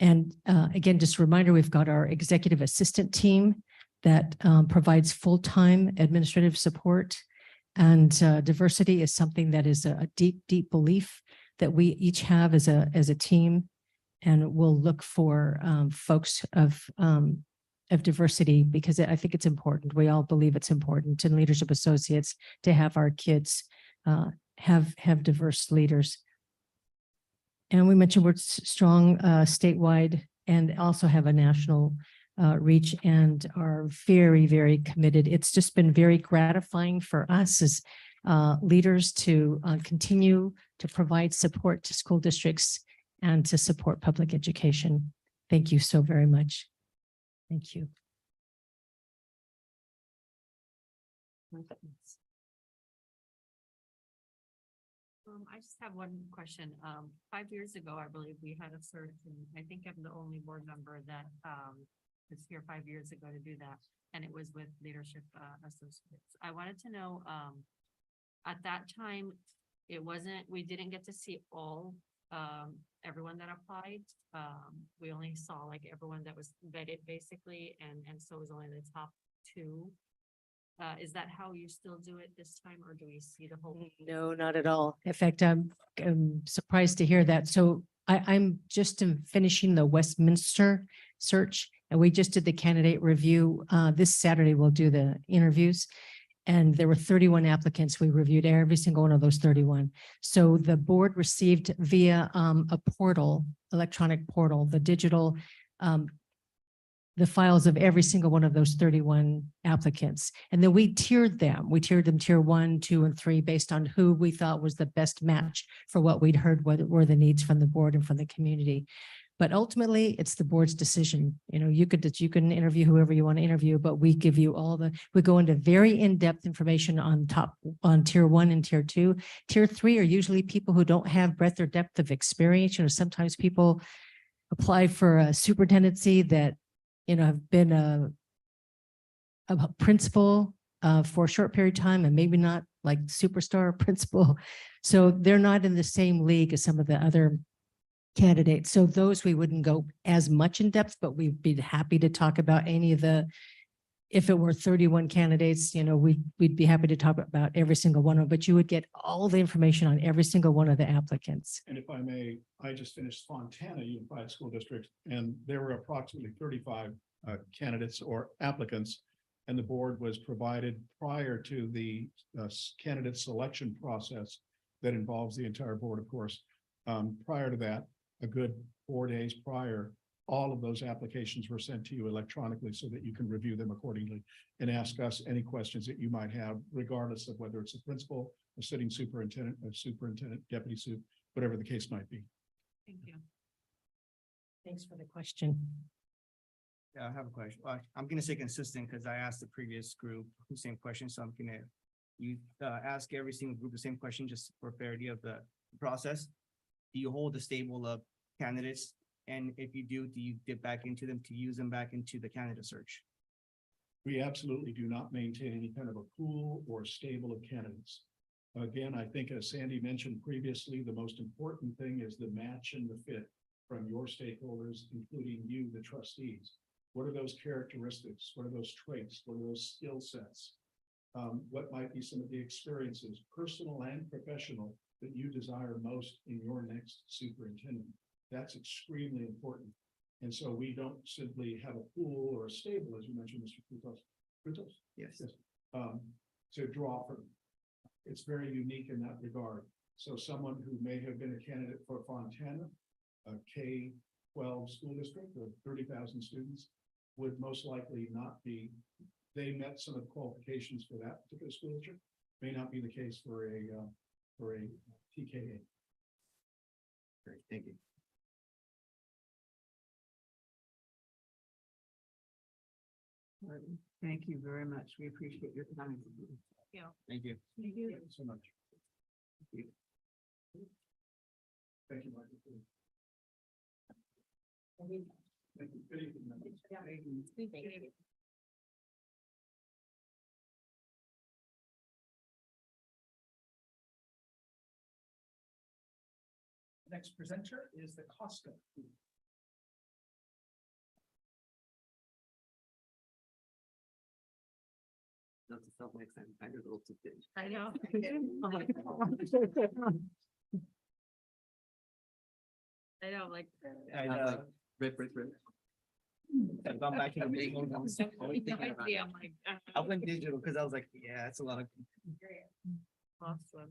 And again, just a reminder, we've got our executive assistant team that provides full-time administrative support. And diversity is something that is a deep, deep belief that we each have as a team. And we'll look for folks of diversity because I think it's important. We all believe it's important in Leadership Associates to have our kids have diverse leaders. And we mentioned we're strong statewide and also have a national reach and are very, very committed. It's just been very gratifying for us as leaders to continue to provide support to school districts and to support public education. Thank you so very much. Thank you.
I just have one question. 5 years ago, I believe we had a search, and I think I'm the only board member that was here 5 years ago to do that, and it was with Leadership Associates. I wanted to know, at that time, we didn't get to see everyone that applied. We only saw like everyone that was vetted basically, and so it was only the top 2. Is that how you still do it this time, or do we see the whole?
No, not at all. In fact, I'm surprised to hear that. So I'm just finishing the Westminster search, and we just did the candidate review. This Saturday, we'll do the interviews. And there were 31 applicants. We reviewed every single one of those 31. So the board received via a portal, electronic portal, the digital the files of every single one of those 31 applicants. And then we tiered them. We tiered them tier 1, 2, and 3 based on who we thought was the best match for what we'd heard were the needs from the board and from the community. But ultimately, it's the board's decision. You know, you can interview whoever you want to interview, but we give you we go into very in-depth information on tier 1 and tier 2. Tier 3 are usually people who don't have breadth or depth of experience. You know, sometimes people apply for a superintendency that, you know, have been a principal for a short period of time and maybe not like superstar principal. So they're not in the same league as some of the other candidates. So those we wouldn't go as much in depth, but we'd be happy to talk about any of if it were 31 candidates, you know, we'd be happy to talk about every single one of them, but you would get all the information on every single one of the applicants.
And if I may, I just finished Fontana Unified School District, and there were approximately 35 candidates or applicants. And the board was provided prior to the candidate selection process that involves the entire board, of course. Prior to that, a good 4 days prior, all of those applications were sent to you electronically so that you can review them accordingly and ask us any questions that you might have, regardless of whether it's a principal, a sitting superintendent, deputy soup, whatever the case might be.
Thank you.
Thanks for the question.
Yeah, I have a question. Well, I'm gonna stay consistent because I asked the previous group the same question, so I'm gonna ask every single group the same question just for parity of the process. Do you hold a stable of candidates? And if you do you dip back into them to use them back into the candidate search?
We absolutely do not maintain any kind of a pool or stable of candidates. Again, I think as Sandy mentioned previously, the most important thing is the match and the fit from your stakeholders, including you, the trustees. What are those characteristics? What are those traits? What are those skill sets? What might be some of the experiences, personal and professional, that you desire most in your next superintendent? That's extremely important. And so we don't simply have a pool or a stable, as you mentioned, Mr. Frutos.
Yes.
To draw from. It's very unique in that regard. So someone who may have been a candidate for Fontana, a K-12 school district of 30,000 students, would most likely not be, they met some of the qualifications for that particular school district, may not be the case for a TKA.
Great, thank you.
Thank you very much. We appreciate your time.
Yeah.
Thank you.
Thank you.
Thank you so much. Thank you, Michael. Thank you. Good evening, members.
Thank you.
Next presenter is the Costco.
Not to self next time, I just also did.
I know. I know, like.
I
Rip.
I've gone back to the big old ones. Always
No
thinking about
idea,
it.
I'm like,
I went digital because I was like, yeah, it's a lot of.
awesome.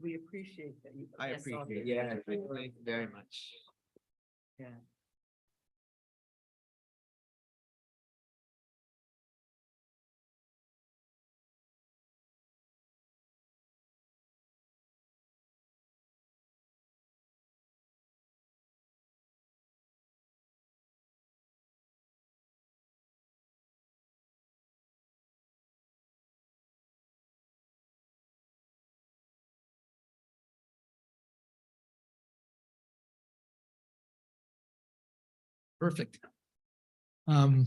We appreciate that you.
I
Yes, I'll
appreciate it.
do
Yeah,
that.
thank you very much.
Yeah.
Perfect. My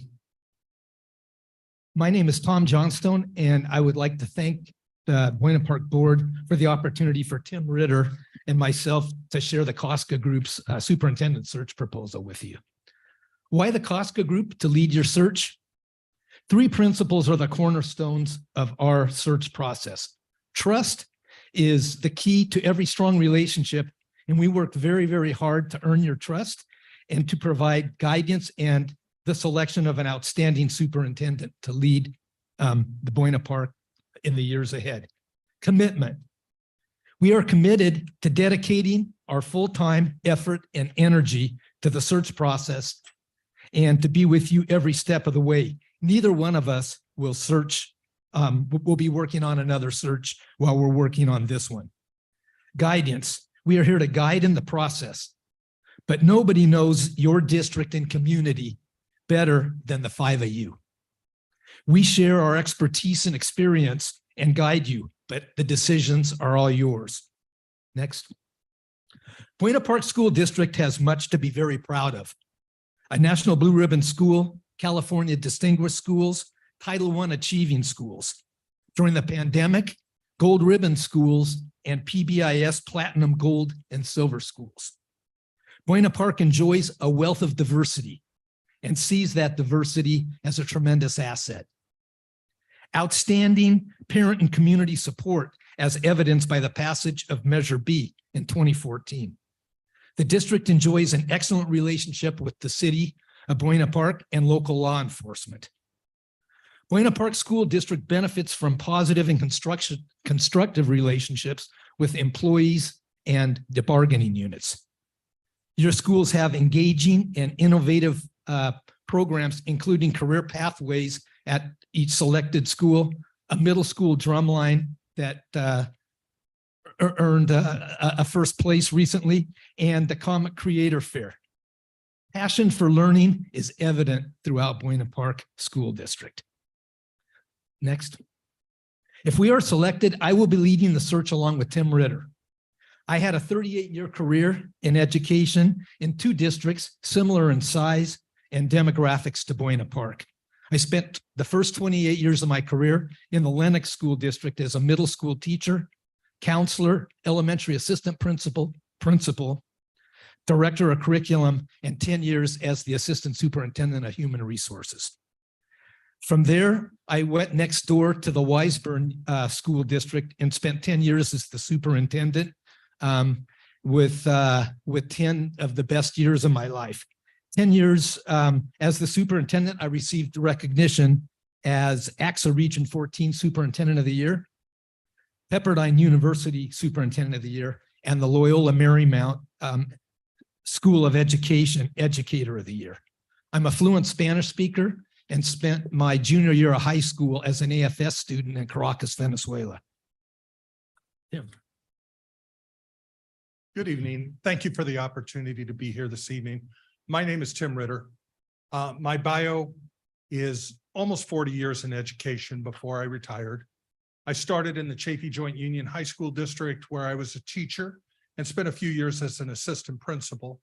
name is Tom Johnstone, and I would like to thank the Buena Park Board for the opportunity for Tim Ritter and myself to share the Costco Group's superintendent search proposal with you. Why the Costco Group to lead your search? 3 principles are the cornerstones of our search process. Trust is the key to every strong relationship, and we work very, very hard to earn your trust and to provide guidance and the selection of an outstanding superintendent to lead the Buena Park in the years ahead. Commitment. We are committed to dedicating our full-time effort and energy to the search process and to be with you every step of the way. Neither one of us will we'll be working on another search while we're working on this one. Guidance. We are here to guide in the process, but nobody knows your district and community better than the five of you. We share our expertise and experience and guide you, but the decisions are all yours. Next. Buena Park School District has much to be very proud of. A National Blue Ribbon School, California Distinguished Schools, Title I Achieving Schools. During the pandemic, Gold Ribbon Schools and PBIS Platinum Gold and Silver Schools. Buena Park enjoys a wealth of diversity and sees that diversity as a tremendous asset. Outstanding parent and community support as evidenced by the passage of Measure B in 2014. The district enjoys an excellent relationship with the city of Buena Park and local law enforcement. Buena Park School District benefits from positive and constructive relationships with employees and the bargaining units. Your schools have engaging and innovative programs, including career pathways at each selected school, a middle school drumline that earned a first place recently, and the Comic Creator Fair. Passion for learning is evident throughout Buena Park School District. Next. If we are selected, I will be leading the search along with Tim Ritter. I had a 38-year career in education in two districts similar in size and demographics to Buena Park. I spent the first 28 years of my career in the Lenox School District as a middle school teacher, counselor, elementary assistant principal, director of curriculum, and 10 years as the assistant superintendent of human resources. From there, I went next door to the Wiseburn School District and spent 10 years as the superintendent with 10 of the best years of my life. 10 years as the superintendent, I received recognition as AXA Region 14 Superintendent of the Year, Pepperdine University Superintendent of the Year, and the Loyola Marymount School of Education Educator of the Year. I'm a fluent Spanish speaker and spent my junior year of high school as an AFS student in Caracas, Venezuela. Tim.
Good evening. Thank you for the opportunity to be here this evening. My name is Tim Ritter. My bio is almost 40 years in education before I retired. I started in the Chaffee Joint Union High School District where I was a teacher and spent a few years as an assistant principal.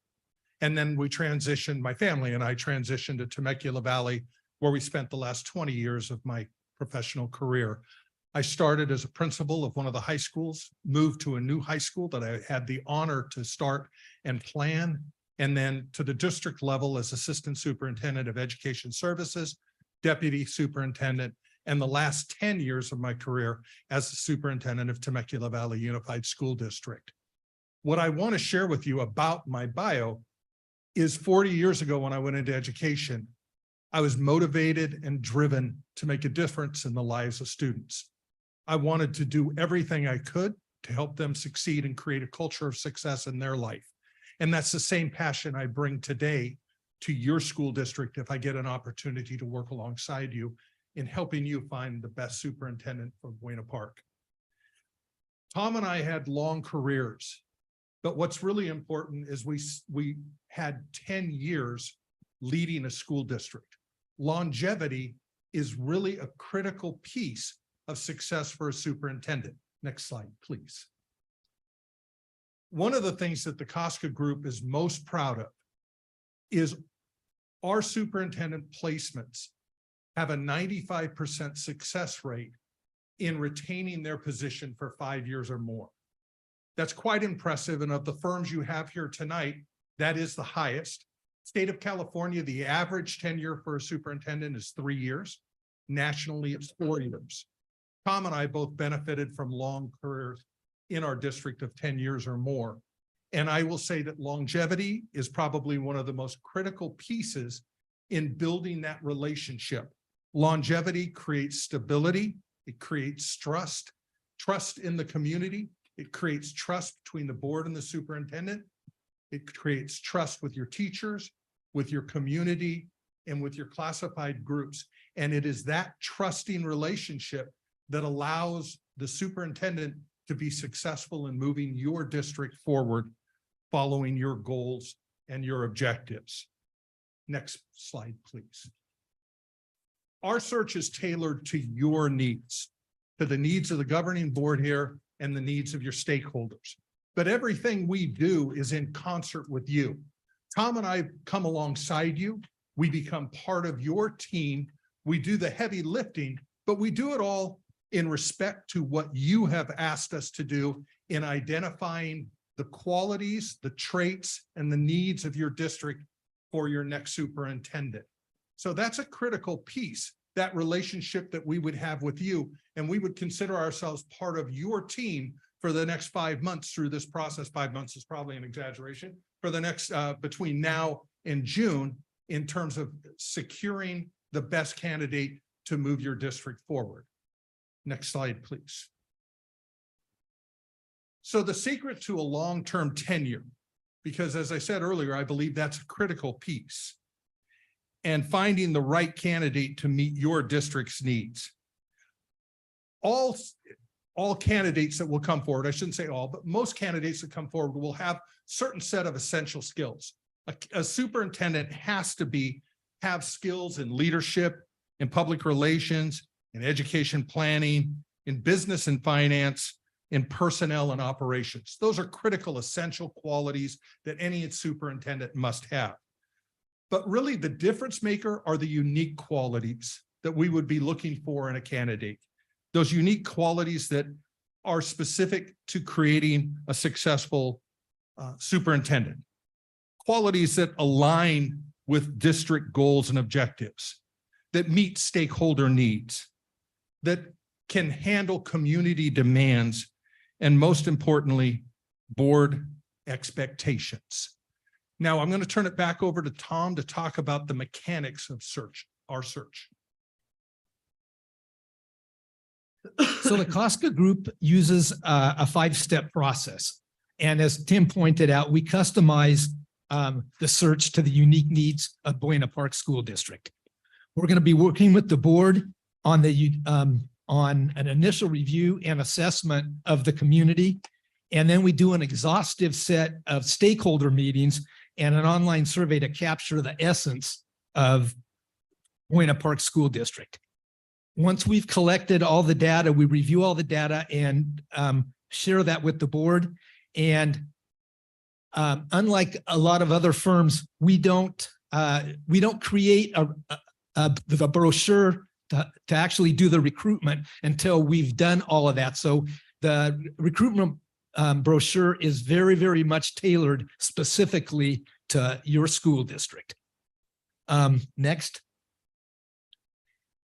And then we transitioned, my family and I transitioned to Temecula Valley, where we spent the last 20 years of my professional career. I started as a principal of one of the high schools, moved to a new high school that I had the honor to start and plan, and then to the district level as assistant superintendent of education services, deputy superintendent, and the last 10 years of my career as the superintendent of Temecula Valley Unified School District. What I want to share with you about my bio is 40 years ago when I went into education, I was motivated and driven to make a difference in the lives of students. I wanted to do everything I could to help them succeed and create a culture of success in their life. And that's the same passion I bring today to your school district if I get an opportunity to work alongside you in helping you find the best superintendent for Buena Park. Tom and I had long careers, but what's really important is we had 10 years leading a school district. Longevity is really a critical piece of success for a superintendent. Next slide, please. One of the things that the Costco Group is most proud of is our superintendent placements have a 95% success rate in retaining their position for 5 years or more. That's quite impressive. And of the firms you have here tonight, that is the highest. State of California, the average tenure for a superintendent is 3 years. Nationally, it's 4 years. Tom and I both benefited from long careers in our district of 10 years or more. And I will say that longevity is probably one of the most critical pieces in building that relationship. Longevity creates stability. It creates trust in the community. It creates trust between the board and the superintendent. It creates trust with your teachers, with your community, and with your classified groups. And it is that trusting relationship that allows the superintendent to be successful in moving your district forward, following your goals and your objectives. Next slide, please. Our search is tailored to your needs, to the needs of the governing board here and the needs of your stakeholders. But everything we do is in concert with you. Tom and I come alongside you. We become part of your team. We do the heavy lifting, but we do it all in respect to what you have asked us to do in identifying the qualities, the traits, and the needs of your district for your next superintendent. So that's a critical piece, that relationship that we would have with you, and we would consider ourselves part of your team for the next 5 months through this process. 5 months is probably an exaggeration, for the next between now and June, in terms of securing the best candidate to move your district forward. Next slide, please. So the secret to a long-term tenure, because as I said earlier, I believe that's a critical piece, and finding the right candidate to meet your district's needs. All candidates that will come forward, I shouldn't say all, but most candidates that come forward will have certain set of essential skills. A superintendent has to have skills in leadership, in public relations, in education planning, in business and finance, in personnel and operations. Those are critical, essential qualities that any superintendent must have. But really the difference maker are the unique qualities that we would be looking for in a candidate. Those unique qualities that are specific to creating a successful superintendent. Qualities that align with district goals and objectives, that meet stakeholder needs, that can handle community demands, and most importantly, board expectations. Now I'm going to turn it back over to Tom to talk about the mechanics of our search.
So the Costco Group uses a 5-step process. And as Tim pointed out, we customize the search to the unique needs of Buena Park School District. We're going to be working with the board on an initial review and assessment of the community. And then we do an exhaustive set of stakeholder meetings and an online survey to capture the essence of Buena Park School District. Once we've collected all the data, we review all the data and share that with the board. And unlike a lot of other firms, we don't create the brochure to actually do the recruitment until we've done all of that. So the recruitment brochure is very, very much tailored specifically to your school district. Next.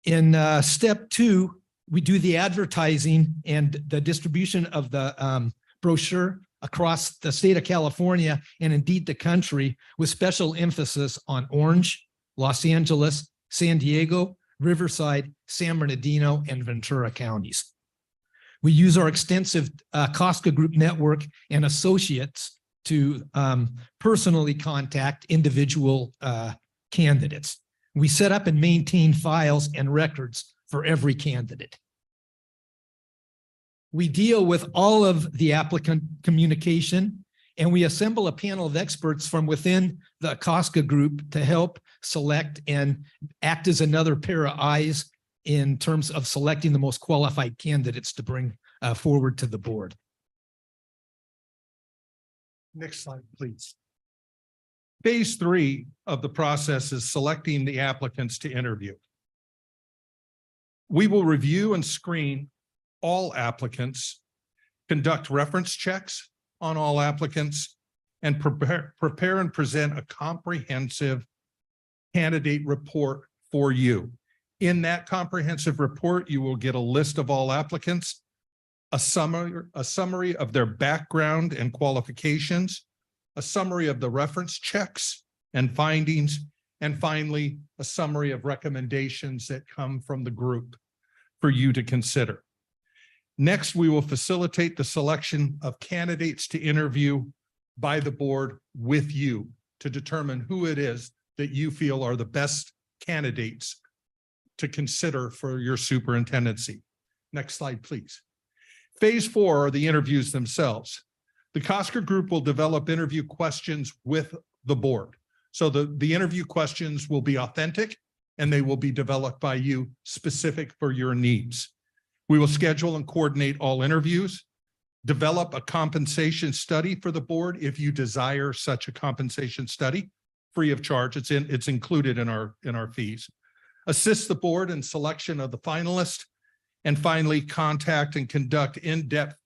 In step 2, we do the advertising and the distribution of the brochure across the state of California and indeed the country, with special emphasis on Orange, Los Angeles, San Diego, Riverside, San Bernardino, and Ventura counties. We use our extensive Costco Group network and associates to personally contact individual candidates. We set up and maintain files and records for every candidate. We deal with all of the applicant communication, and we assemble a panel of experts from within the Costco Group to help select and act as another pair of eyes in terms of selecting the most qualified candidates to bring forward to the board.
Next slide, please. Phase 3 of the process is selecting the applicants to interview. We will review and screen all applicants, conduct reference checks on all applicants, and prepare and present a comprehensive candidate report for you. In that comprehensive report, you will get a list of all applicants, a summary of their background and qualifications, a summary of the reference checks and findings, and finally, a summary of recommendations that come from the group for you to consider. Next, we will facilitate the selection of candidates to interview by the board with you to determine who it is that you feel are the best candidates to consider for your superintendency. Next slide, please. Phase 4 are the interviews themselves. The Kosker Group will develop interview questions with the board. So the interview questions will be authentic and they will be developed by you specific for your needs. We will schedule and coordinate all interviews, develop a compensation study for the board if you desire such a compensation study, free of charge. It's included in our fees. Assist the board in selection of the finalist, and finally contract and conduct in-depth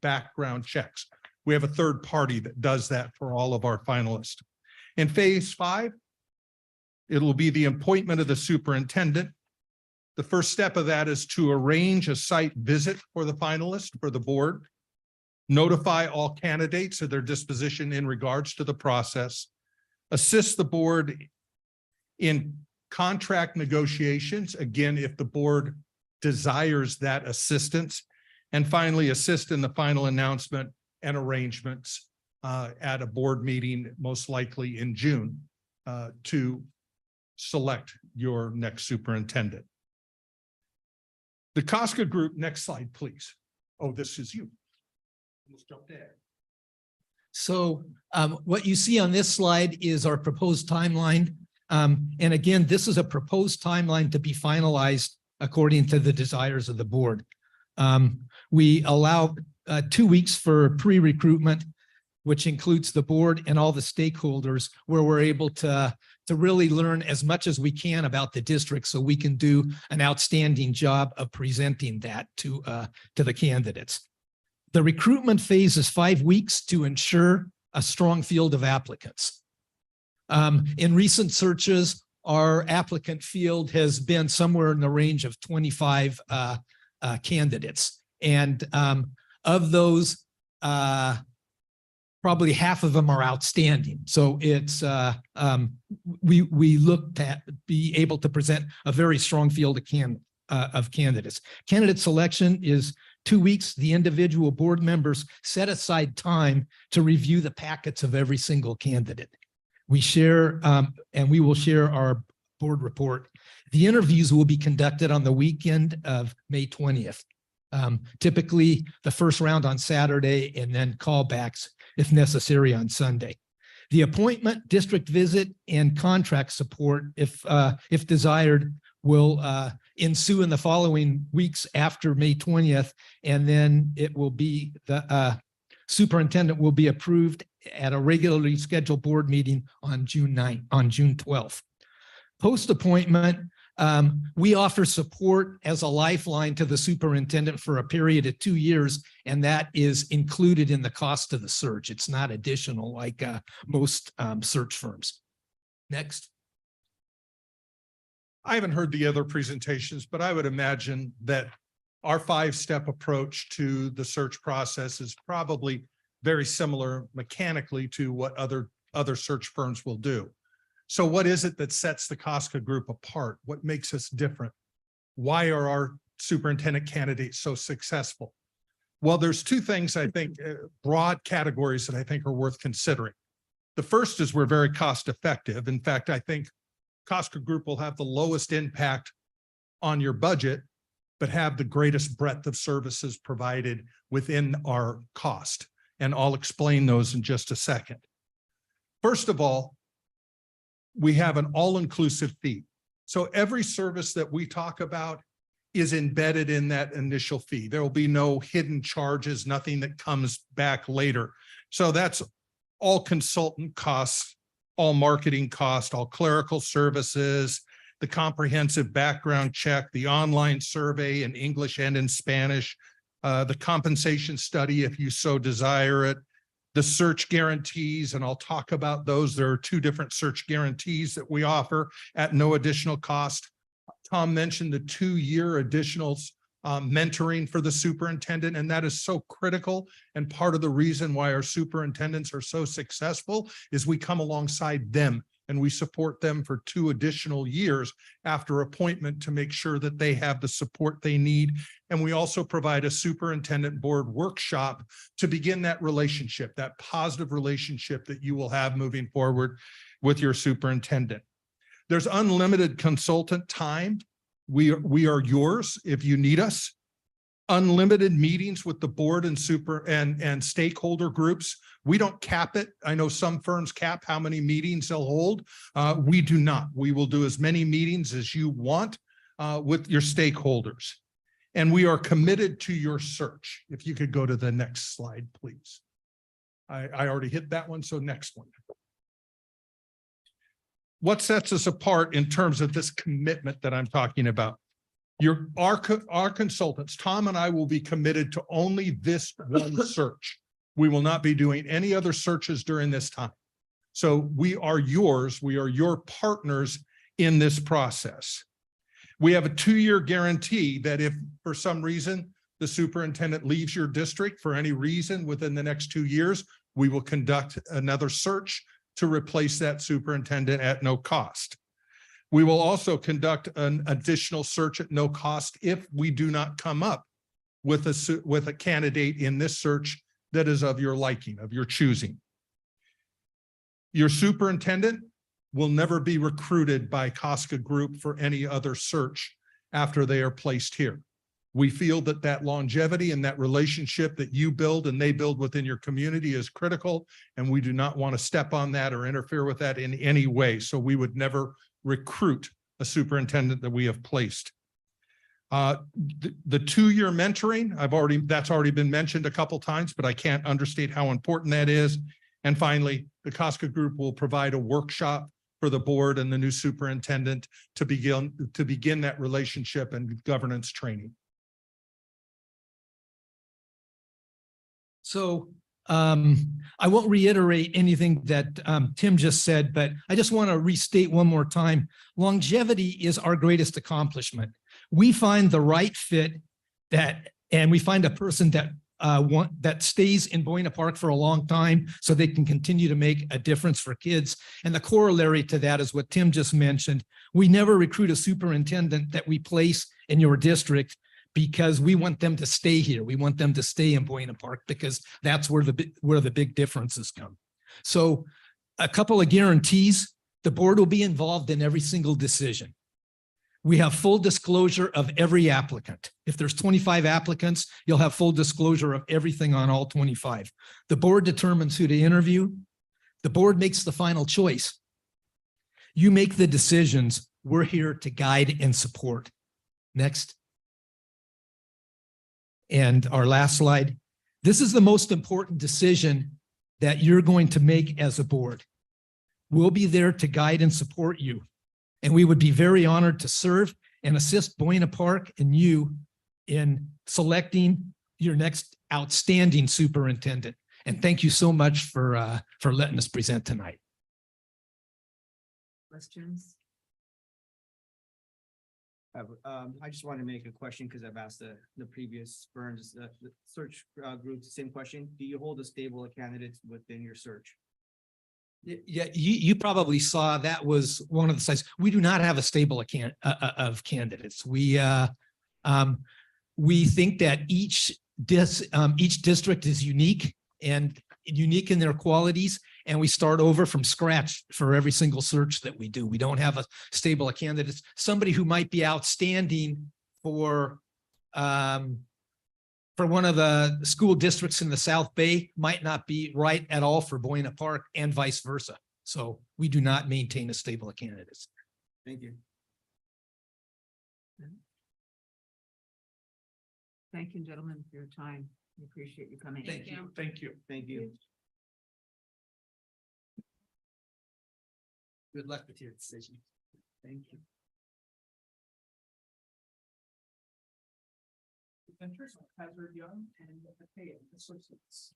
background checks. We have a third party that does that for all of our finalists. In phase 5, it'll be the appointment of the superintendent. The first step of that is to arrange a site visit for the finalist for the board, notify all candidates of their disposition in regards to the process, assist the board in contract negotiations, again, if the board desires that assistance, and finally assist in the final announcement and arrangements at a board meeting, most likely in June, to select your next superintendent. The Kosker Group, next slide, please. Oh, this is you. Almost jumped ahead.
So what you see on this slide is our proposed timeline. And again, this is a proposed timeline to be finalized according to the desires of the board. We allow 2 weeks for pre-recruitment, which includes the board and all the stakeholders, where we're able to really learn as much as we can about the district so we can do an outstanding job of presenting that to the candidates. The recruitment phase is 5 weeks to ensure a strong field of applicants. In recent searches, our applicant field has been somewhere in the range of 25 candidates. And of those, probably half of them are outstanding. So it's we look to be able to present a very strong field of candidates. Candidate selection is 2 weeks. The individual board members set aside time to review the packets of every single candidate. We share and we will share our board report. The interviews will be conducted on the weekend of May 20th. Typically the first round on Saturday and then callbacks if necessary on Sunday. The appointment, district visit, and contract support, if desired, will ensue in the following weeks after May 20th, and then it will be the superintendent will be approved at a regularly scheduled board meeting on June 12th. Post-appointment, we offer support as a lifeline to the superintendent for a period of 2 years, and that is included in the cost of the search. It's not additional like most search firms. Next.
I haven't heard the other presentations, but I would imagine that our 5-step approach to the search process is probably very similar mechanically to what other search firms will do. So what is it that sets the Kosker Group apart? What makes us different? Why are our superintendent candidates so successful? Well, there's 2 things I think, broad categories that I think are worth considering. The first is we're very cost effective. In fact, I think Kosker Group will have the lowest impact on your budget, but have the greatest breadth of services provided within our cost. And I'll explain those in just a second. First of all, we have an all-inclusive fee. So every service that we talk about is embedded in that initial fee. There will be no hidden charges, nothing that comes back later. So that's all consultant costs, all marketing costs, all clerical services, the comprehensive background check, the online survey in English and in Spanish, the compensation study if you so desire it, the search guarantees, and I'll talk about those. There are 2 different search guarantees that we offer at no additional cost. Tom mentioned the 2-year additional mentoring for the superintendent, and that is so critical. And part of the reason why our superintendents are so successful is we come alongside them and we support them for 2 additional years after appointment to make sure that they have the support they need. And we also provide a superintendent board workshop to begin that relationship, that positive relationship that you will have moving forward with your superintendent. There's unlimited consultant time. We are yours if you need us. Unlimited meetings with the board and stakeholder groups. We don't cap it. I know some firms cap how many meetings they'll hold. We do not. We will do as many meetings as you want with your stakeholders. And we are committed to your search. If you could go to the next slide, please. I already hit that one, so next one. What sets us apart in terms of this commitment that I'm talking about? Our consultants, Tom and I, will be committed to only this one search. We will not be doing any other searches during this time. So we are yours. We are your partners in this process. We have a 2-year guarantee that if for some reason the superintendent leaves your district for any reason within the next 2 years, we will conduct another search to replace that superintendent at no cost. We will also conduct an additional search at no cost if we do not come up with a candidate in this search that is of your liking, of your choosing. Your superintendent will never be recruited by Casca Group for any other search after they are placed here. We feel that that longevity and that relationship that you build and they build within your community is critical, and we do not want to step on that or interfere with that in any way. So we would never recruit a superintendent that we have placed. The 2-year mentoring, that's already been mentioned a couple times, but I can't understate how important that is. And finally, the Casca Group will provide a workshop for the board and the new superintendent to begin that relationship and governance training.
So I won't reiterate anything that Tim just said, but I just want to restate one more time. Longevity is our greatest accomplishment. We find the right fit and we find a person that stays in Buena Park for a long time so they can continue to make a difference for kids. And the corollary to that is what Tim just mentioned. We never recruit a superintendent that we place in your district because we want them to stay here. We want them to stay in Buena Park because that's where the big differences come. So a couple of guarantees: the board will be involved in every single decision. We have full disclosure of every applicant. If there's 25 applicants, you'll have full disclosure of everything on all 25. The board determines who to interview. The board makes the final choice. You make the decisions. We're here to guide and support. Next. And our last slide. This is the most important decision that you're going to make as a board. We'll be there to guide and support you. And we would be very honored to serve and assist Buena Park and you in selecting your next outstanding superintendent. And thank you so much for letting us present tonight.
Questions?
I just want to make a question because I've asked the previous firms, the search group, the same question. Do you hold a stable of candidates within your search?
Yeah, you probably saw that was one of the sites. We do not have a stable of candidates. We think that each district is unique and unique in their qualities, and we start over from scratch for every single search that we do. We don't have a stable of candidates. Somebody who might be outstanding for one of the school districts in the South Bay might not be right at all for Buena Park, and vice versa. So we do not maintain a stable of candidates.
Thank you.
Thank you, gentlemen, for your time. We appreciate you coming.
Thank you.
Thank you.
Thank you.
Good luck with your decision.
Thank you.
Hazard Young and Associates.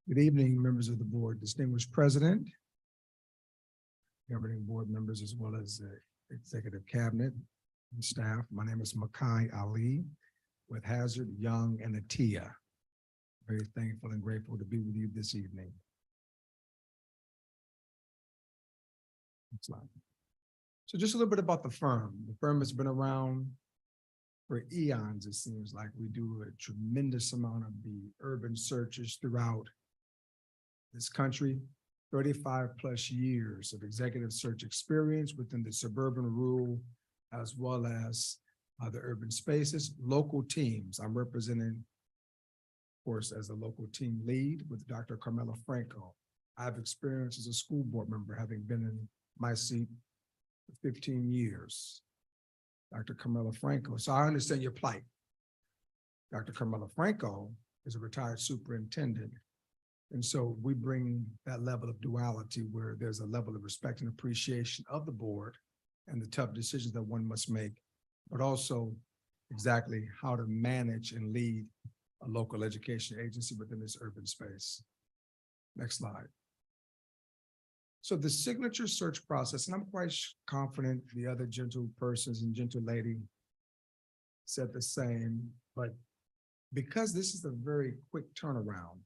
Good evening, members of the board, distinguished president, governing board members, as well as executive cabinet and staff. My name is Makai Ali with Hazard, Young, and Atia. Very thankful and grateful to be with you this evening. Next slide. So just a little bit about the firm. The firm has been around for eons, it seems like. We do a tremendous amount of the urban searches throughout this country, 35 plus years of executive search experience within the suburban, rural, as well as the urban spaces, local teams. I'm representing, of course, as a local team lead with Dr. Carmela Franco. I have experience as a school board member, having been in my seat for 15 years. Dr. Carmela Franco. So I understand your plight. Dr. Carmela Franco is a retired superintendent. And so we bring that level of duality where there's a level of respect and appreciation of the board and the tough decisions that one must make, but also exactly how to manage and lead a local education agency within this urban space. Next slide. So the signature search process, and I'm quite confident the other gentle persons and gentle lady said the same, but because this is a very quick turnaround,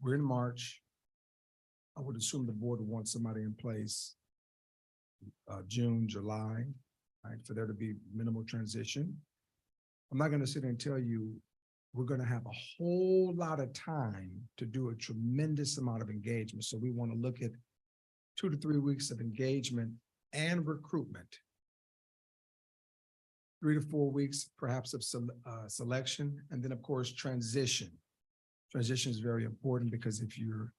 we're in March. I would assume the board would want somebody in place June, July, right, for there to be minimal transition. I'm not going to sit there and tell you we're going to have a whole lot of time to do a tremendous amount of engagement. So we want to look at 2 to 3 weeks of engagement and recruitment. 3 to 4 weeks, perhaps, of selection, and then of course, transition. Transition is very important because if you're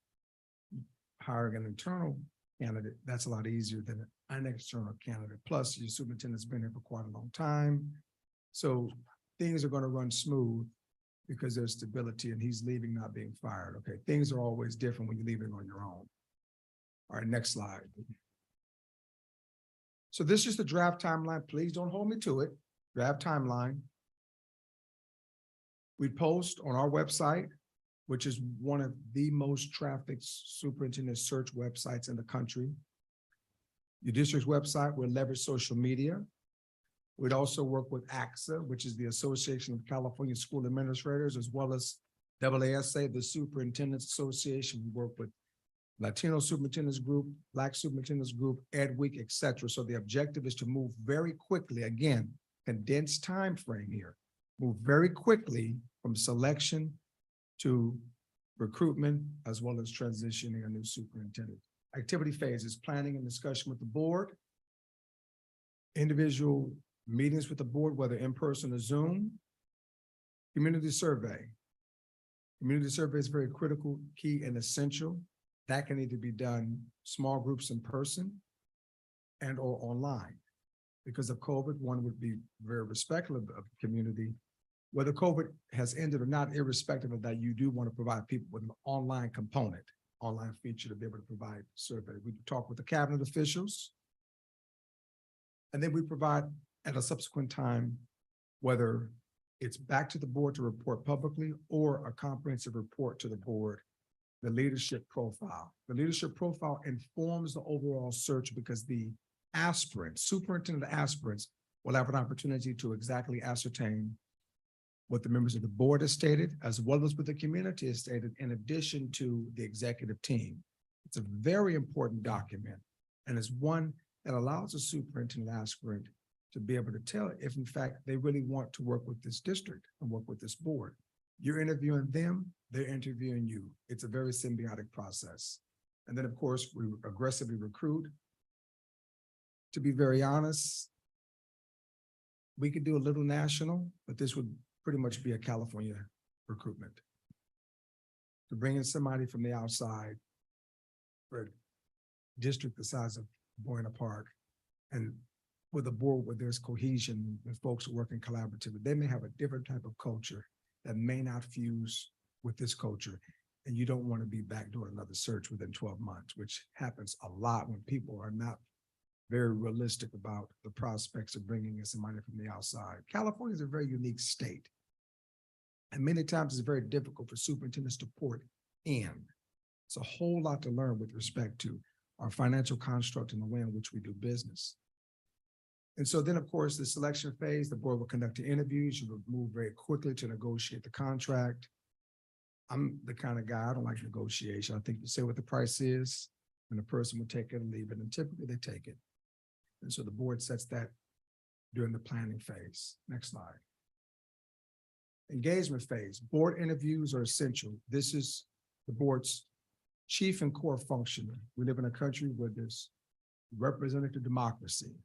hiring an internal candidate, that's a lot easier than an external candidate. Plus, your superintendent's been here for quite a long time. So things are going to run smooth because there's stability and he's leaving, not being fired. Okay, things are always different when you're leaving on your own. All right, next slide. So this is the draft timeline. Please don't hold me to it. Draft timeline. We post on our website, which is one of the most trafficked superintendent search websites in the country. Your district's website will leverage social media. We'd also work with ACSA, which is the Association of California School Administrators, as well as AASA, the Superintendents Association. We work with Latino Superintendents Group, Black Superintendents Group, Ed Week, et cetera. So the objective is to move very quickly, again, condensed time frame here, move very quickly from selection to recruitment, as well as transitioning a new superintendent. Activity phases, planning and discussion with the board, individual meetings with the board, whether in person or Zoom, community survey. Community survey is very critical, key, and essential. That can either be done small groups in person and or online. Because of COVID, one would be very respectful of the community. Whether COVID has ended or not, irrespective of that, you do want to provide people with an online component, online feature to be able to provide survey. We talk with the cabinet officials. And then we provide at a subsequent time, whether it's back to the board to report publicly or a comprehensive report to the board, the leadership profile. The leadership profile informs the overall search because the aspirants, superintendent aspirants, will have an opportunity to exactly ascertain what the members of the board has stated, as well as what the community has stated, in addition to the executive team. It's a very important document, and it's one that allows a superintendent aspirant to be able to tell if in fact they really want to work with this district and work with this board. You're interviewing them, they're interviewing you. It's a very symbiotic process. And then of course, we aggressively recruit. To be very honest, we could do a little national, but this would pretty much be a California recruitment. To bring in somebody from the outside for a district the size of Buena Park, and with a board where there's cohesion and folks working collaboratively, they may have a different type of culture that may not fuse with this culture. And you don't want to be back doing another search within 12 months, which happens a lot when people are not very realistic about the prospects of bringing in somebody from the outside. California is a very unique state. And many times it's very difficult for superintendents to port in. It's a whole lot to learn with respect to our financial construct and the way in which we do business. And so then, of course, the selection phase, the board will conduct the interviews. You will move very quickly to negotiate the contract. I'm the kind of guy, I don't like negotiation. I think you say what the price is, and the person will take it and leave it, and typically they take it. And so the board sets that during the planning phase. Next slide. Engagement phase. Board interviews are essential. This is the board's chief and core function. We live in a country where there's representative democracy.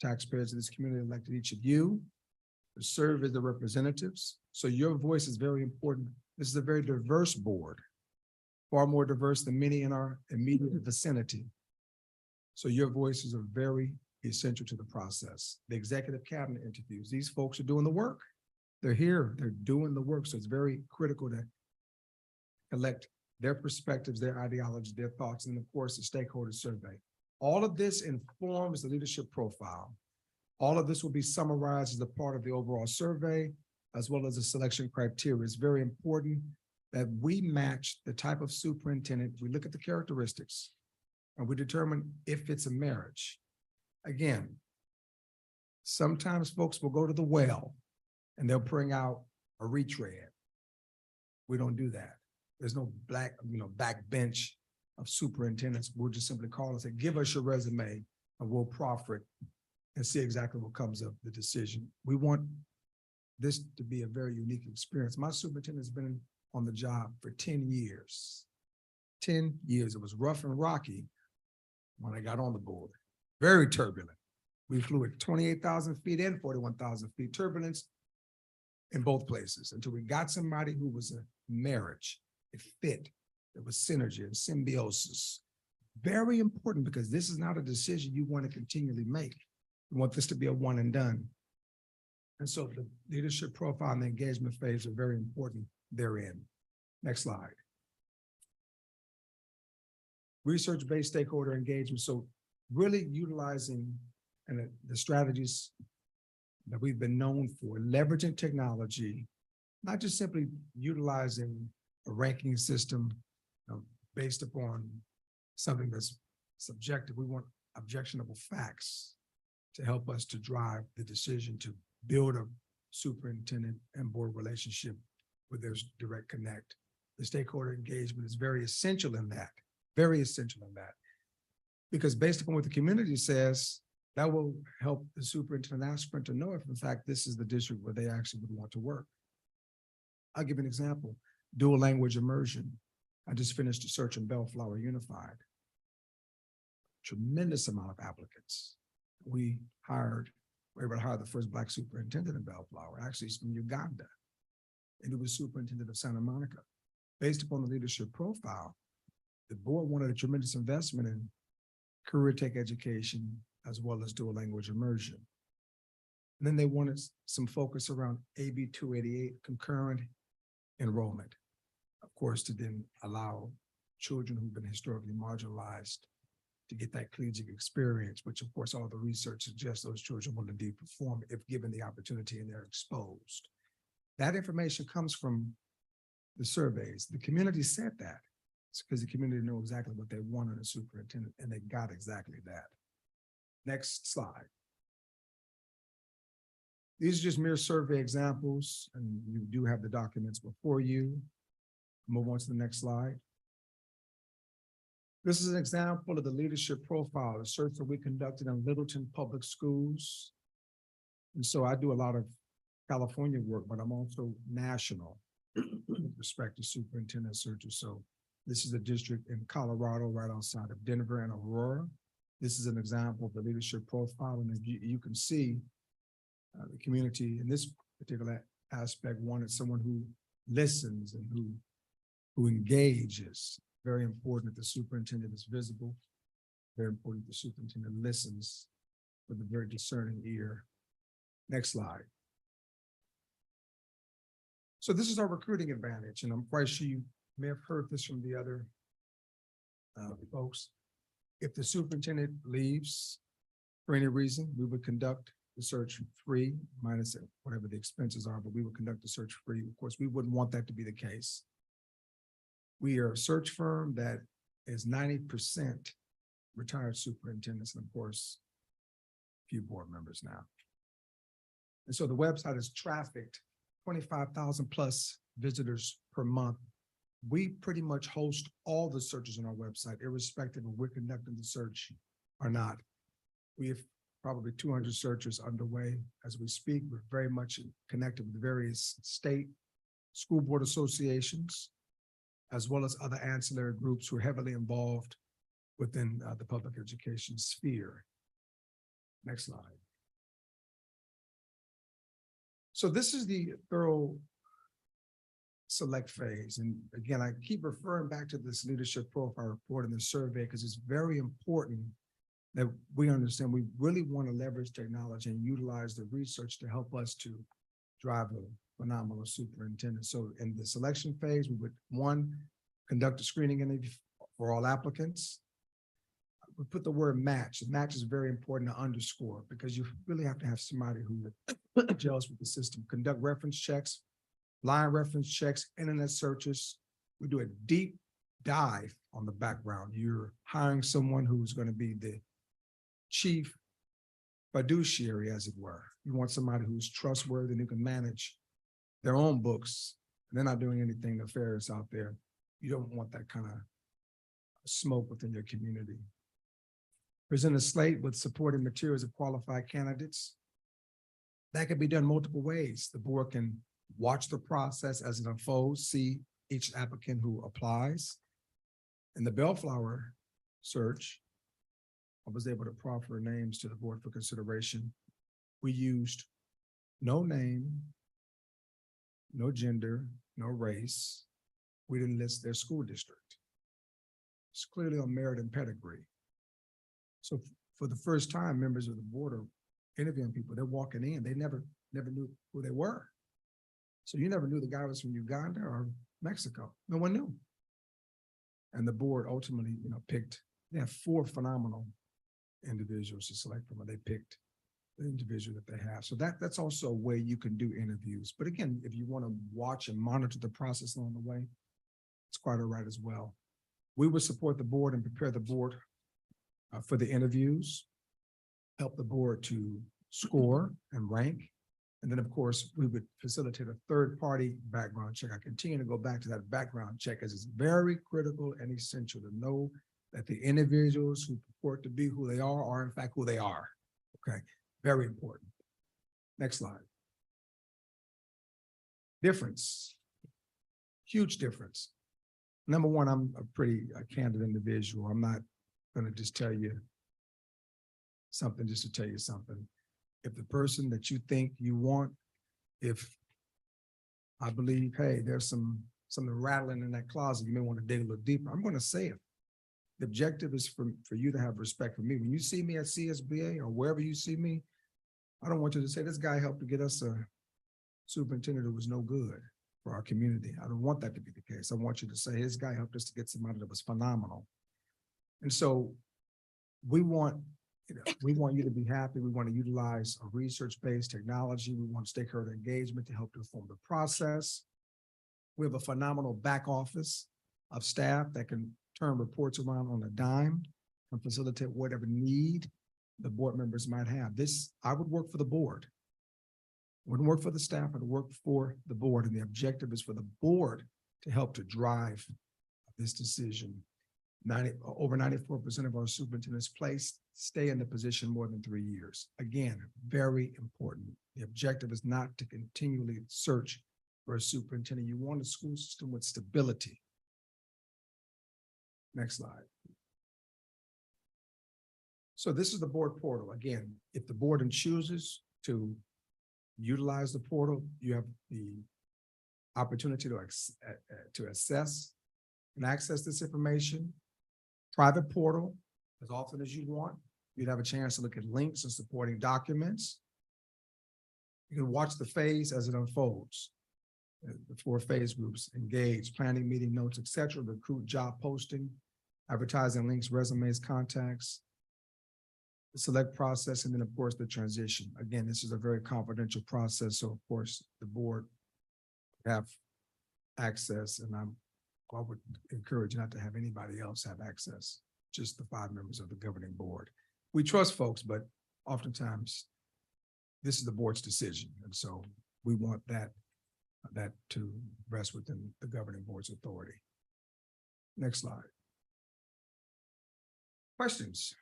Taxpayers of this community elected each of you to serve as the representatives. So your voice is very important. This is a very diverse board, far more diverse than many in our immediate vicinity. So your voices are very essential to the process. The executive cabinet interviews, these folks are doing the work. They're here, they're doing the work. So it's very critical to collect their perspectives, their ideologies, their thoughts, and of course, the stakeholder survey. All of this informs the leadership profile. All of this will be summarized as a part of the overall survey, as well as the selection criteria. It's very important that we match the type of superintendent. We look at the characteristics and we determine if it's a marriage. Again, sometimes folks will go to the well and they'll bring out a retread. We don't do that. There's no backbench of superintendents. We'll just simply call and say, give us your resume and we'll proffer it and see exactly what comes of the decision. We want this to be a very unique experience. My superintendent's been on the job for 10 years. 10 years. It was rough and rocky when I got on the board. Very turbulent. We flew at 28,000 feet and 41,000 feet, turbulence in both places until we got somebody who was a marriage. It fit. There was synergy and symbiosis. Very important because this is not a decision you want to continually make. You want this to be a one and done. And so the leadership profile and the engagement phase are very important therein. Next slide. Research-based stakeholder engagement. So really utilizing the strategies that we've been known for, leveraging technology, not just simply utilizing a ranking system based upon something that's subjective. We want objectionable facts to help us to drive the decision to build a superintendent and board relationship where there's direct connect. The stakeholder engagement is very essential in that, because based upon what the community says, that will help the superintendent aspirant to know if in fact this is the district where they actually would want to work. I'll give you an example, dual language immersion. I just finished a search in Bellflower Unified. Tremendous amount of applicants. We were able to hire the first Black superintendent in Bellflower, actually he's from Uganda. And he was superintendent of Santa Monica. Based upon the leadership profile, the board wanted a tremendous investment in career tech education as well as dual language immersion. And then they wanted some focus around AB 288, concurrent enrollment, of course, to then allow children who've been historically marginalized to get that collegiate experience, which of course all the research suggests those children will indeed perform if given the opportunity and they're exposed. That information comes from the surveys. The community said that. It's because the community knew exactly what they wanted in a superintendent and they got exactly that. Next slide. These are just mere survey examples and you do have the documents before you. Move on to the next slide. This is an example of the leadership profile, a search that we conducted in Littleton Public Schools. And so I do a lot of California work, but I'm also national with respect to superintendent searches. So this is a district in Colorado, right outside of Denver and Aurora. This is an example of the leadership profile. And you can see the community in this particular aspect wanted someone who listens and who engages. Very important that the superintendent is visible. Very important the superintendent listens with a very discerning ear. Next slide. So this is our recruiting advantage, and I'm quite sure you may have heard this from the other folks. If the superintendent leaves for any reason, we would conduct the search free, minus whatever the expenses are, but we would conduct the search free. Of course, we wouldn't want that to be the case. We are a search firm that is 90% retired superintendents and of course, a few board members now. And so the website is trafficked, 25,000 plus visitors per month. We pretty much host all the searches on our website, irrespective of we're conducting the search or not. We have probably 200 searches underway as we speak. We're very much connected with various state school board associations, as well as other ancillary groups who are heavily involved within the public education sphere. Next slide. So this is the thorough select phase. And again, I keep referring back to this leadership profile report and the survey because it's very important that we understand we really want to leverage technology and utilize the research to help us to drive a phenomenal superintendent. So in the selection phase, we would, one, conduct a screening interview for all applicants. We put the word match. The match is very important to underscore because you really have to have somebody who gels with the system. Conduct reference checks, line reference checks, internet searches. We do a deep dive on the background. You're hiring someone who's going to be the chief fiduciary, as it were. You want somebody who's trustworthy and who can manage their own books. They're not doing anything nefarious out there. You don't want that kind of smoke within your community. Present a slate with supporting materials of qualified candidates. That can be done multiple ways. The board can watch the process as it unfolds, see each applicant who applies. In the Bellflower search, I was able to proffer names to the board for consideration. We used no name, no gender, no race. We didn't list their school district. It's clearly on merit and pedigree. So for the first time, members of the board are interviewing people. They're walking in. They never knew who they were. So you never knew the guy was from Uganda or Mexico. No one knew. And the board ultimately, picked. They have 4 phenomenal individuals to select from, and they picked the individual that they have. So that's also a way you can do interviews. But again, if you want to watch and monitor the process along the way, it's quite all right as well. We would support the board and prepare the board for the interviews, help the board to score and rank. And then, of course, we would facilitate a third-party background check. I continue to go back to that background check as it's very critical and essential to know that the individuals who purport to be who they are in fact who they are. Okay, very important. Next slide. Difference, huge difference. Number one, I'm a pretty candid individual. I'm not going to just tell you something just to tell you something. If the person that you think you want, if I believe, hey, there's something rattling in that closet, you may want to dig a little deeper, I'm going to say it. The objective is for you to have respect for me. When you see me at CSBA or wherever you see me, I don't want you to say this guy helped to get us a superintendent who was no good for our community. I don't want that to be the case. I want you to say this guy helped us to get somebody that was phenomenal. And so we want you to be happy. We want to utilize a research-based technology. We want stakeholder engagement to help to inform the process. We have a phenomenal back office of staff that can turn reports around on a dime and facilitate whatever need the board members might have. I would work for the board. Wouldn't work for the staff, I'd work for the board. And the objective is for the board to help to drive this decision. Over 94% of our superintendents stay in the position more than 3 years. Again, very important. The objective is not to continually search for a superintendent. You want a school system with stability. Next slide. So this is the board portal. Again, if the board chooses to utilize the portal, you have the opportunity to assess and access this information. Private portal, as often as you want. You'd have a chance to look at links and supporting documents. You can watch the phase as it unfolds. The 4 phase groups: engage, planning, meeting notes, etc., recruit, job posting, advertising links, resumes, contacts, the select process, and then of course the transition. Again, this is a very confidential process. So of course the board have access, and I'm I would encourage not to have anybody else have access, just the 5 members of the governing board. We trust folks, but oftentimes this is the board's decision. And so we want that to rest within the governing board's authority. Next slide. Questions?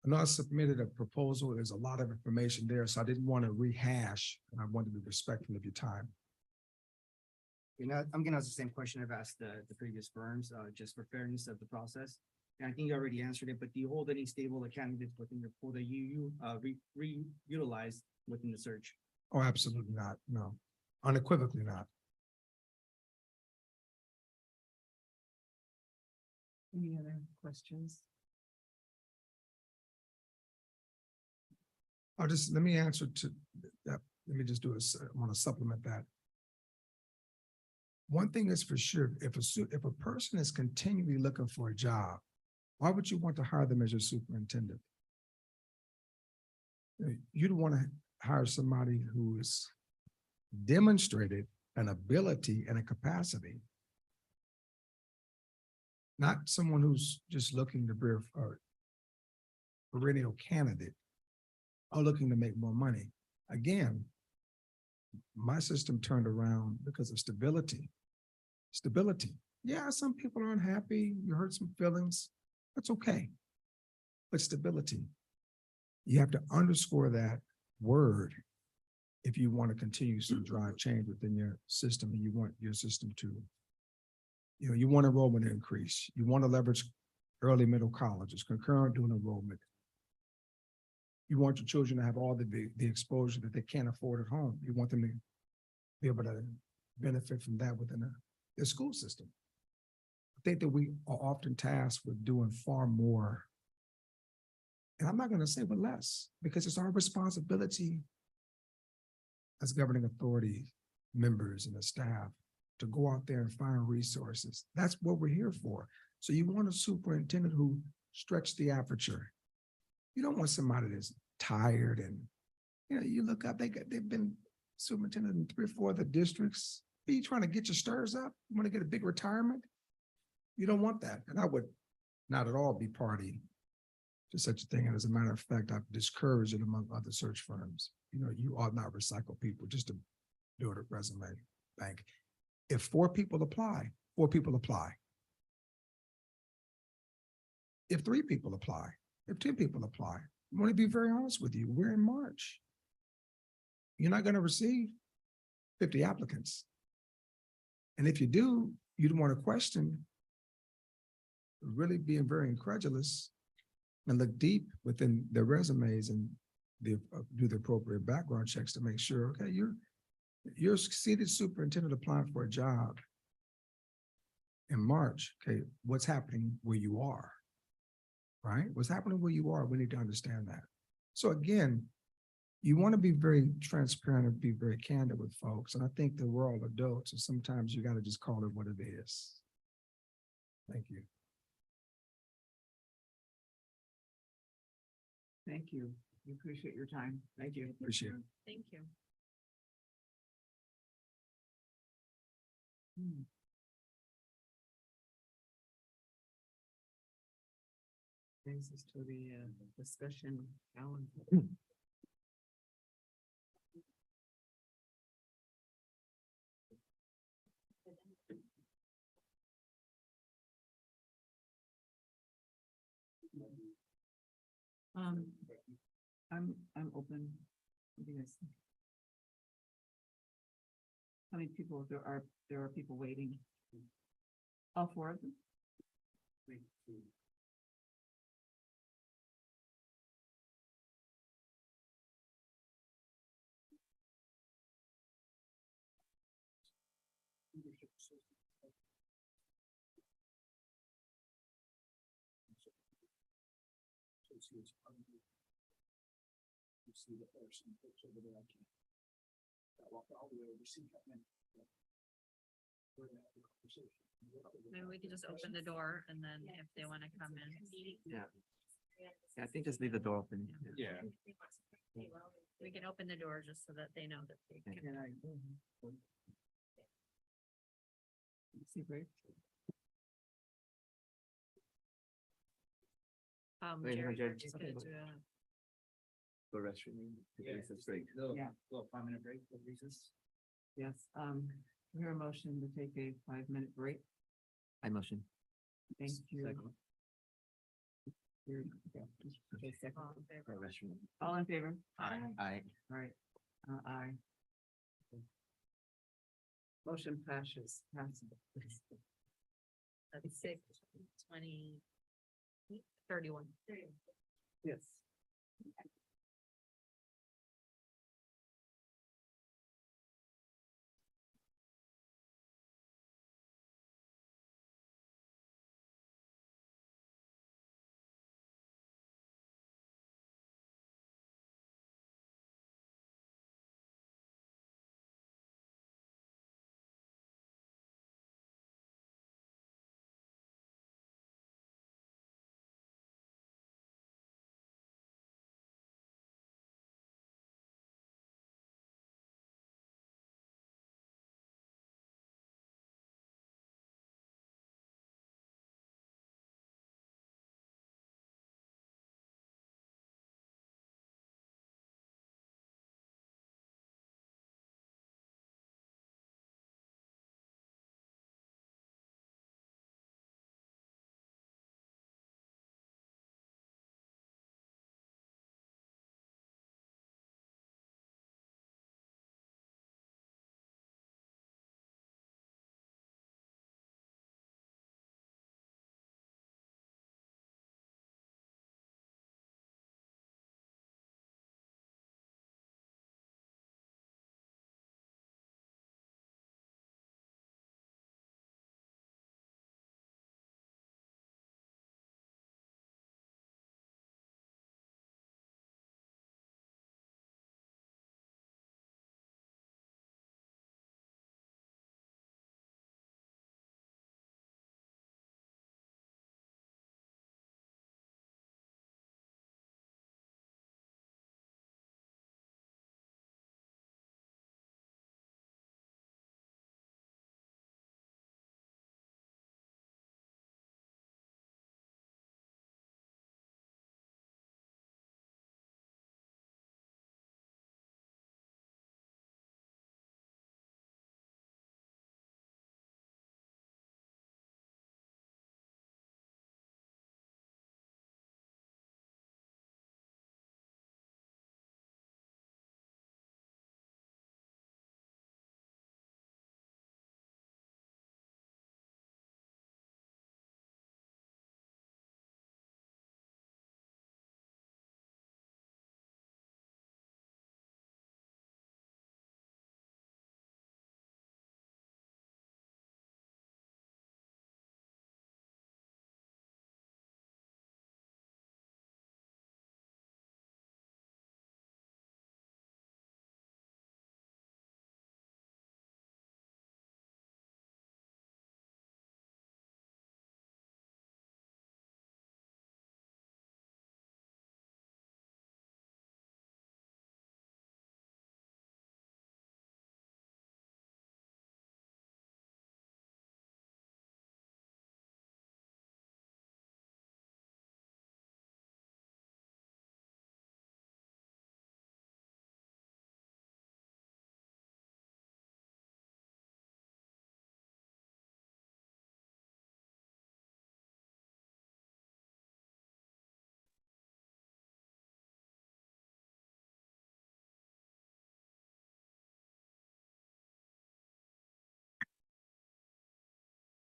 I know I submitted a proposal. There's a lot of information there, so I didn't want to rehash, and I wanted to be respectful of your time.
You know, I'm gonna ask the same question I've asked the previous firms, just for fairness of the process. And I think you already answered it, but do you hold any stable candidates within your pool that you reutilize within the search?
Oh, absolutely not. No, unequivocally not.
Any other questions?
Let me answer to that. Let me just I want to supplement that. One thing is for sure, if a person is continually looking for a job, why would you want to hire them as your superintendent? You'd want to hire somebody who is demonstrated an ability and a capacity. Not someone who's just looking to be a perennial candidate or looking to make more money. Again, my system turned around because of stability. Stability. Yeah, some people are unhappy. You hurt some feelings. That's okay. But stability. You have to underscore that word if you want to continue to drive change within your system and you want your system to, you want enrollment to increase. You want to leverage early middle colleges, concurrent dual enrollment. You want your children to have all the exposure that they can't afford at home. You want them to be able to benefit from that within their school system. I think that we are often tasked with doing far more. And I'm not going to say with less, because it's our responsibility as governing authority members and the staff to go out there and find resources. That's what we're here for. So you want a superintendent who stretched the aperture. You don't want somebody that's tired and, you look up, they've been superintendent in 3 or 4 of the districts. Are you trying to get your stirs up? You want to get a big retirement? You don't want that. And I would not at all be party to such a thing. And as a matter of fact, I've discouraged it among other search firms. You ought not recycle people just to do it at resume bank. If 4 people apply, 4 people apply. If 3 people apply, if 10 people apply, I want to be very honest with you. We're in March. You're not going to receive 50 applicants. And if you do, you'd want to question, really being very incredulous and look deep within their resumes and do the appropriate background checks to make sure, okay, you're a seated superintendent applying for a job in March. Okay, what's happening where you are, right? What's happening where you are, we need to understand that. So again, you want to be very transparent and be very candid with folks. And I think that we're all adults, and sometimes you got to just call it what it is. Thank you.
Thank you. We appreciate your time.
Thank you.
Appreciate it.
Thank you.
Brings us to the discussion calendar. I'm open. What do you guys think? How many people there are people waiting? All 4 of them?
Maybe we could just open the door and then if they want to come in.
Yeah. Yeah, I think just leave the door open.
Yeah.
We can open the door just so that they know that they can.
See, break.
Wait,
Jerry,
Jared,
just
okay.
gonna do a-
Go restroom. Recess break.
Yeah.
Little 5-minute break, recess.
Yes, we hear a motion to take a 5-minute break.
I motion.
Thank you.
Second.
Here, yeah, just a second.
all in favor?
Go restroom.
All in favor?
Aye.
All right, aye. Motion passes.
6, 20, 31.
Yes.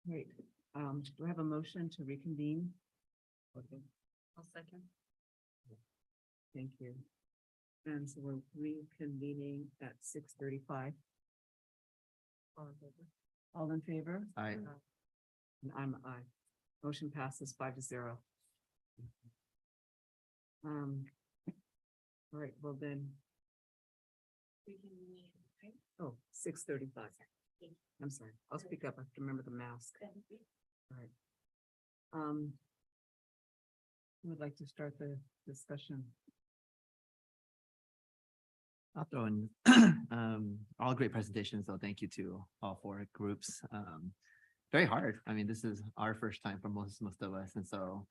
Great. Do I have a motion to reconvene? Okay,
I'll second.
thank you. And so we're reconvening at 6:35.
All in favor?
All in favor?
Aye.
And I'm aye. Motion passes 5-0. All right, well then, oh, 6:35. I'm sorry, I'll speak up. I have to remember the mask. All right. Who would like to start the discussion?
I'll throw in, all great presentations, though. Thank you to all four groups. very hard. I mean, this is our first time for most of us. And so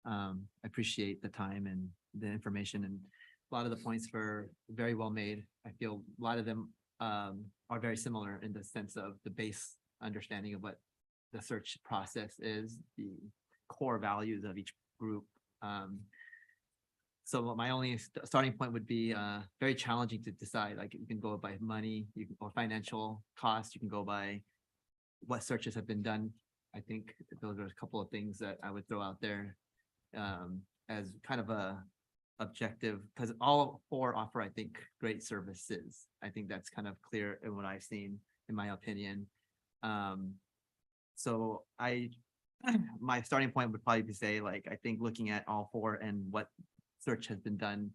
I appreciate the time and the information, and a lot of the points were very well made. I feel a lot of them are very similar in the sense of the base understanding of what the search process is, the core values of each group. So my only starting point would be very challenging to decide. Like, you can go by money, or financial cost, you can go by what searches have been done. I think those are a couple of things that I would throw out there as kind of a objective, because all four offer, I think, great services. I think that's kind of clear in what I've seen, in my opinion. So my starting point would probably be say, like, I think looking at all four and what search has been done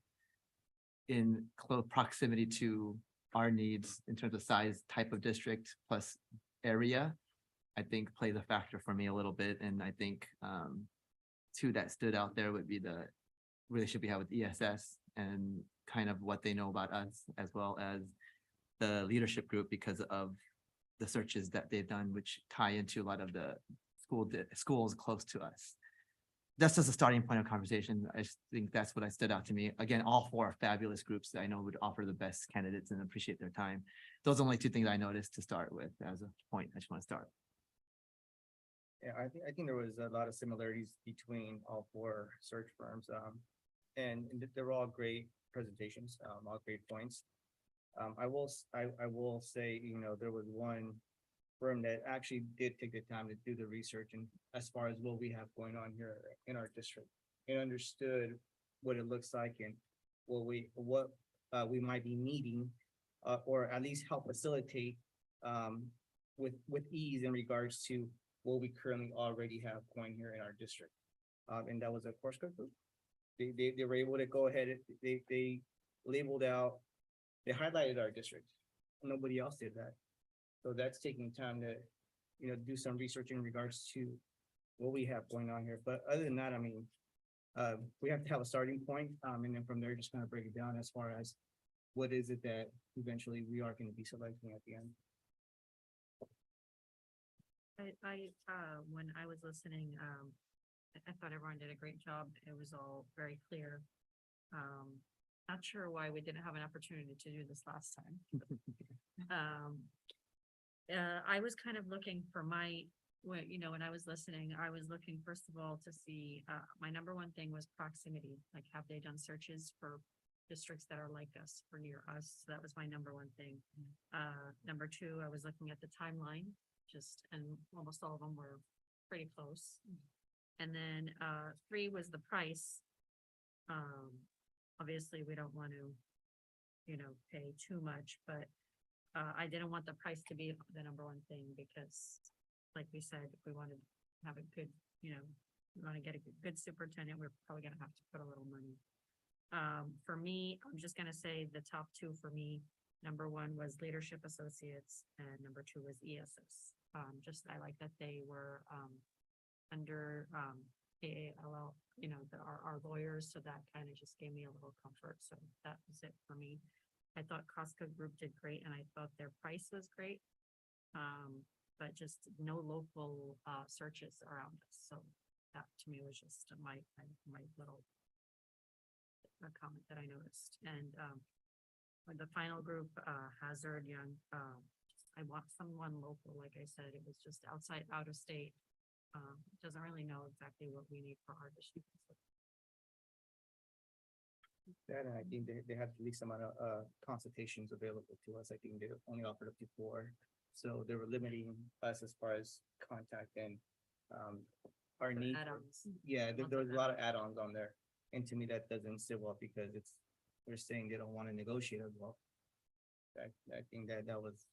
in close proximity to our needs in terms of size, type of district, plus area, I think plays a factor for me a little bit. And I think two that stood out there would be the relationship we have with ESS and kind of what they know about us, as well as the leadership group, because of the searches that they've done, which tie into a lot of the schools close to us. That's just a starting point of conversation. I just think that's what stood out to me. Again, all four are fabulous groups that I know would offer the best candidates and appreciate their time. Those are only two things I noticed to start with as a point. I just want to start.
Yeah, I think there was a lot of similarities between all four search firms. And they're all great presentations, all great points. I will say, there was one firm that actually did take the time to do the research, and as far as what we have going on here in our district, and understood what it looks like and what we might be needing, or at least help facilitate with ease in regards to what we currently already have going here in our district. And that was a course group. They were able to go ahead, they labeled out, they highlighted our district. Nobody else did that. So that's taking time to, do some research in regards to what we have going on here. But other than that, I mean, we have to have a starting point, and then from there, just kind of break it down as far as what is it that eventually we are going to be selecting at the end.
When I was listening, I thought everyone did a great job. It was all very clear. Not sure why we didn't have an opportunity to do this last time. I was kind of looking for when I was listening, I was looking, first of all, to see, my number one thing was proximity. Like, have they done searches for districts that are like us or near us? So that was my number one thing. Number two, I was looking at the timeline, and almost all of them were pretty close. And then, three was the price. Obviously, we don't want to, pay too much, but I didn't want the price to be the number one thing, because like we said, if we wanted to have a good, we want to get a good superintendent, we're probably going to have to put a little money. For me, I'm just going to say the top two for me, number one was Leadership Associates and number two was ESS. I like that they were under AALL, our lawyers, so that kind of just gave me a little comfort. So that was it for me. I thought Costco Group did great, and I thought their price was great, but just no local searches around us. So that to me was just my little comment that I noticed. And for the final group, Hazard Young, I want someone local. Like I said, it was just out of state. Doesn't really know exactly what we need for our district.
That, and I think they have the least amount of consultations available to us. I think they only offered up to 4. So they were limiting us as far as contact and our need.
Add-ons.
Yeah,
Lots
there
of
was a lot of add-ons on there. And to me, that doesn't sit well, because they're saying they don't want to negotiate as well. I think that was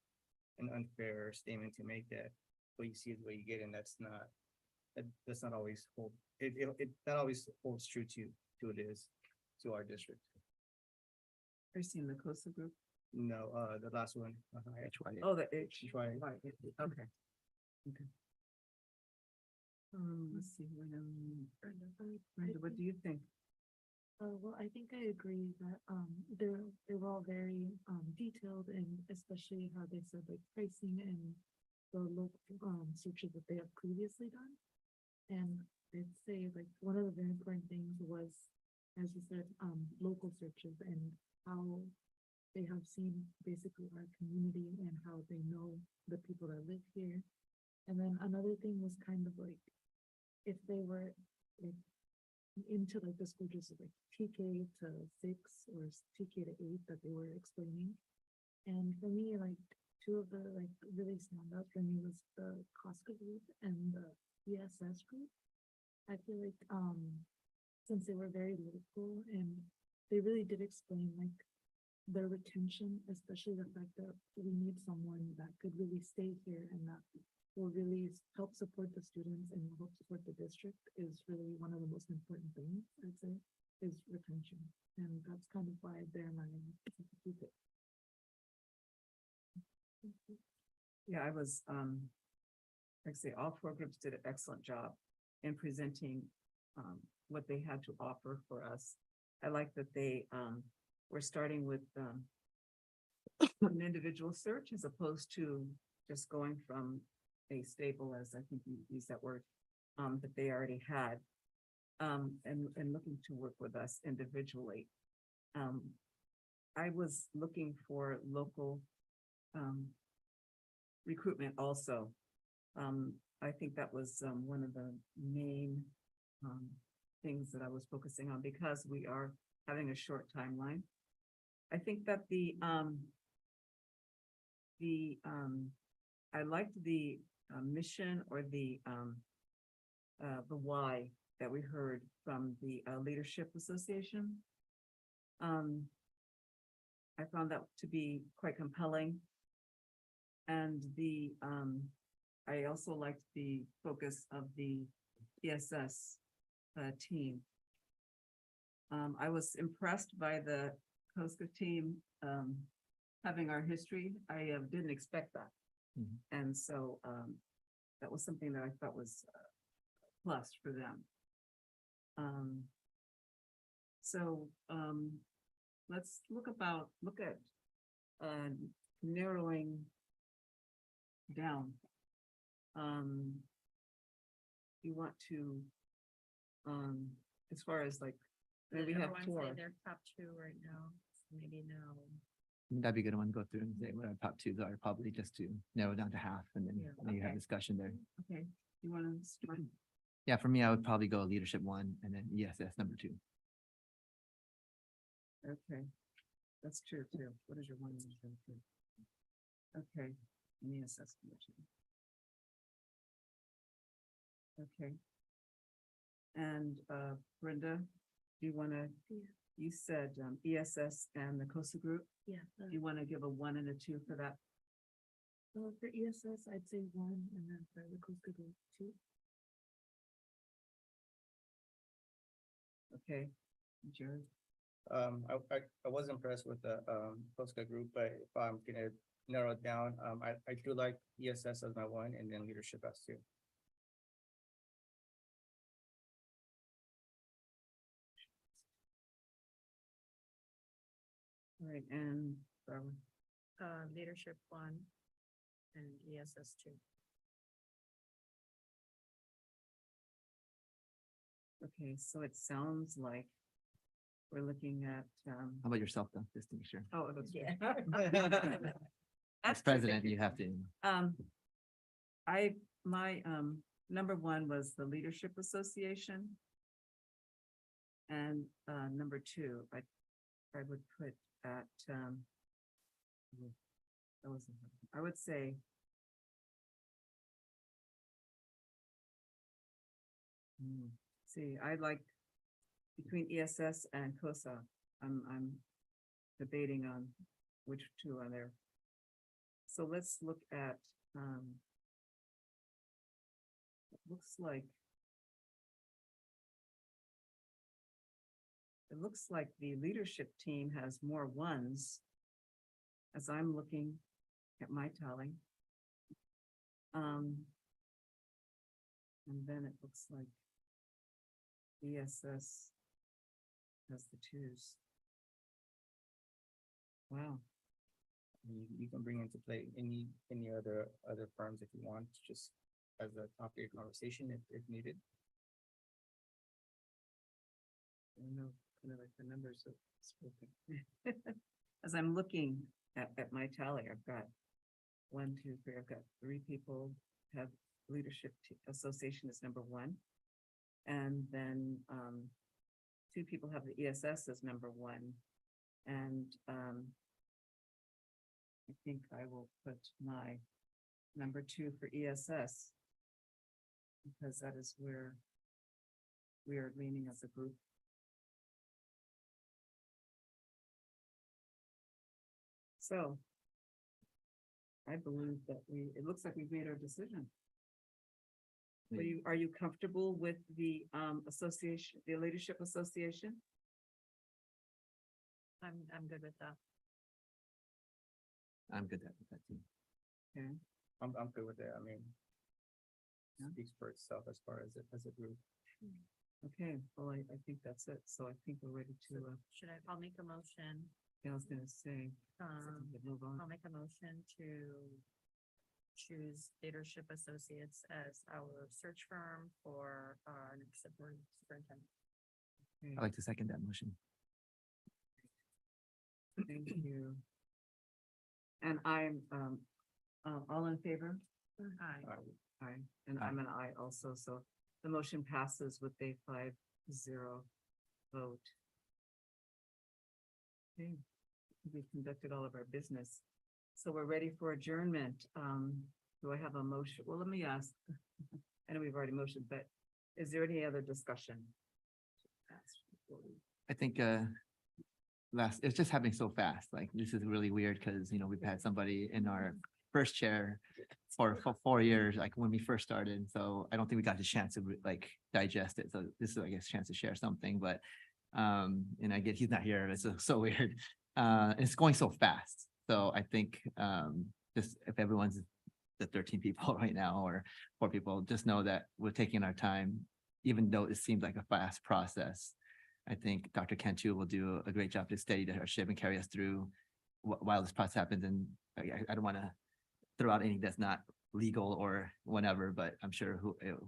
an unfair statement to make, that what you see is what you get, and that's not always hold. It not always holds true to it is to our district.
Are you seeing the COSA group?
No, the last one. HYA.
Oh, the H.
HYA.
Okay. Okay. Let's see, Brenda, what do you think?
Well, I think I agree that they were all very detailed, and especially how they said like pricing and the local, searches that they have previously done. And I'd say like one of the very important things was, as you said, local searches and how they have seen basically our community and how they know the people that live here. And then another thing was kind of like, if they were like into like the school just like TK to 6 or TK to 8 that they were explaining. And for me, like two of the like really stand out for me was the Costco group and the ESS group. I feel like since they were very local and they really did explain like their retention, especially the fact that we need someone that could really stay here and that will really help support the students and will help support the district is really one of the most important things, I'd say, is retention. And that's kind of why they're my keep it.
Yeah, I was, like I say, all four groups did an excellent job in presenting, what they had to offer for us. I like that they, were starting with, an individual search as opposed to just going from a stable, as I think you used that word, that they already had, and looking to work with us individually. I was looking for local, recruitment also. I think that was, one of the main, things that I was focusing on because we are having a short timeline. I think that I liked the mission or the why that we heard from the Leadership Association. I found that to be quite compelling. And I also liked the focus of the ESS team. I was impressed by the COSCA team having our history. I didn't expect that. And so that was something that I thought was a plus for them. So let's look at narrowing down. You want to, as far as like, we have
Everyone say
four.
their top 2 right now, so maybe now.
That'd be a good one to go through and say what our top 2s are, probably just to narrow down to half and then
Yeah.
maybe have
Okay.
discussion there.
Okay, you want to start?
Yeah, for me, I would probably go leadership 1 and then ESS number 2.
Okay, that's true too. What is your one? and your two? Okay, and the assessment. Okay. And Brenda, do you want to, you said ESS and the COSA group,
Yeah.
do you want to give a 1 and a 2 for that?
For ESS, I'd say 1, and then for the Coastal Group 2.
Okay, Jared,
I was impressed with the POSCA group, but if I'm gonna narrow it down, I do like ESS as my 1 and then leadership as 2.
all right, and
Leadership 1 and ESS 2.
okay, so it sounds like we're looking at
How about yourself though, just to make sure?
oh, that's
Yeah.
right.
As president, you have to.
My number 1 was the Leadership Association. And number 2, I would put at I would say see, I like between ESS and COSA, I'm debating on which 2 are there. So let's look at it looks like the leadership team has more 1s as I'm looking at my tally. And then it looks like ESS has the 2s. Wow.
You can bring into play any other firms if you want, just as a topic of your conversation if needed.
I know, kind of like the numbers have spoken. As I'm looking at my tally, I've got 1, 2, 3, I've got 3 people have leadership association is number 1. And then, 2 people have the ESS as number 1. And, I think I will put my number 2 for ESS. Because that is where we are leaning as a group. So I believe that it looks like we've made our decision. Are you comfortable with the association, the leadership association?
I'm good with that.
I'm good with that too.
Okay,
I'm good with it. I mean,
Yeah.
speaks for itself as far as a group.
okay, well, I think that's it. So I think we're ready to,
I'll make a motion.
I was gonna say, move on.
I'll make a motion to choose Leadership Associates as our search firm for our next superintendent.
Okay,
I'd like to second that motion.
Thank you. And I'm, all in favor?
Aye.
Aye, and
Aye.
I'm an aye also, so the motion passes with a 5-0 vote. Okay, we've conducted all of our business, so we're ready for adjournment. Do I have a motion? Well, let me ask. I know we've already motioned, but is there any other discussion?
I think it's just happening so fast. Like, this is really weird because, we've had somebody in our first chair for 4 years, like when we first started. So I don't think we got the chance to digest it. So this is, I guess, a chance to share something, but and I get he's not here. It's so weird. It's going so fast. So I think just if everyone's the 13 people right now or 4 people, just know that we're taking our time, even though it seems like a fast process. I think Dr. Cantu will do a great job to steady our ship and carry us through while this process happens. And I don't want to throw out anything that's not legal or whatever, but I'm sure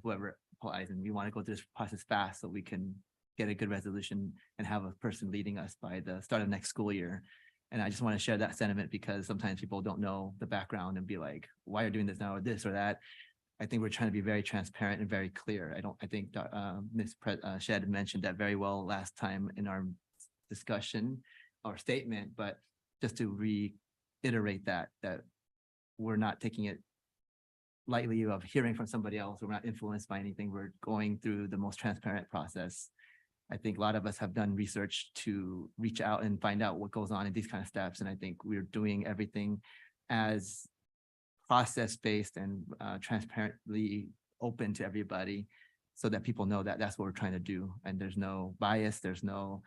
whoever applies, and we want to go through this process fast so we can get a good resolution and have a person leading us by the start of next school year. And I just want to share that sentiment because sometimes people don't know the background and be like, why are you doing this now or this or that? I think we're trying to be very transparent and very clear. I think Ms. Shed mentioned that very well last time in our discussion or statement, but just to reiterate that we're not taking it lightly of hearing from somebody else. We're not influenced by anything. We're going through the most transparent process. I think a lot of us have done research to reach out and find out what goes on in these kind of steps. And I think we're doing everything as process-based and transparently open to everybody so that people know that that's what we're trying to do. And there's no bias. There's no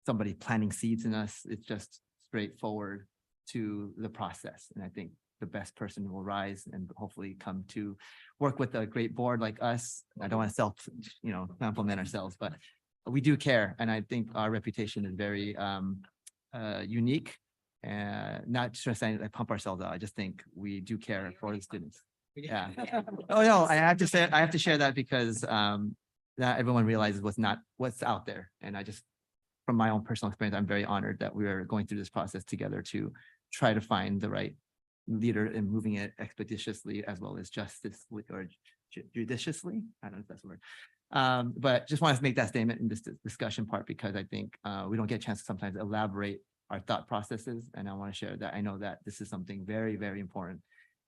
somebody planting seeds in us. It's just straightforward to the process. And I think the best person will rise and hopefully come to work with a great board like us. I don't want to compliment ourselves, but we do care. And I think our reputation is very unique. And not just saying like pump ourselves out. I just think we do care for the students. Yeah. Oh, no, I have to share that because not everyone realizes what's out there. And I just, from my own personal experience, I'm very honored that we are going through this process together to try to find the right leader and moving it expeditiously as well as judiciously. I don't know if that's the word. But just wanted to make that statement in this discussion part because I think we don't get a chance to sometimes elaborate our thought processes. And I want to share that I know that this is something very, very important.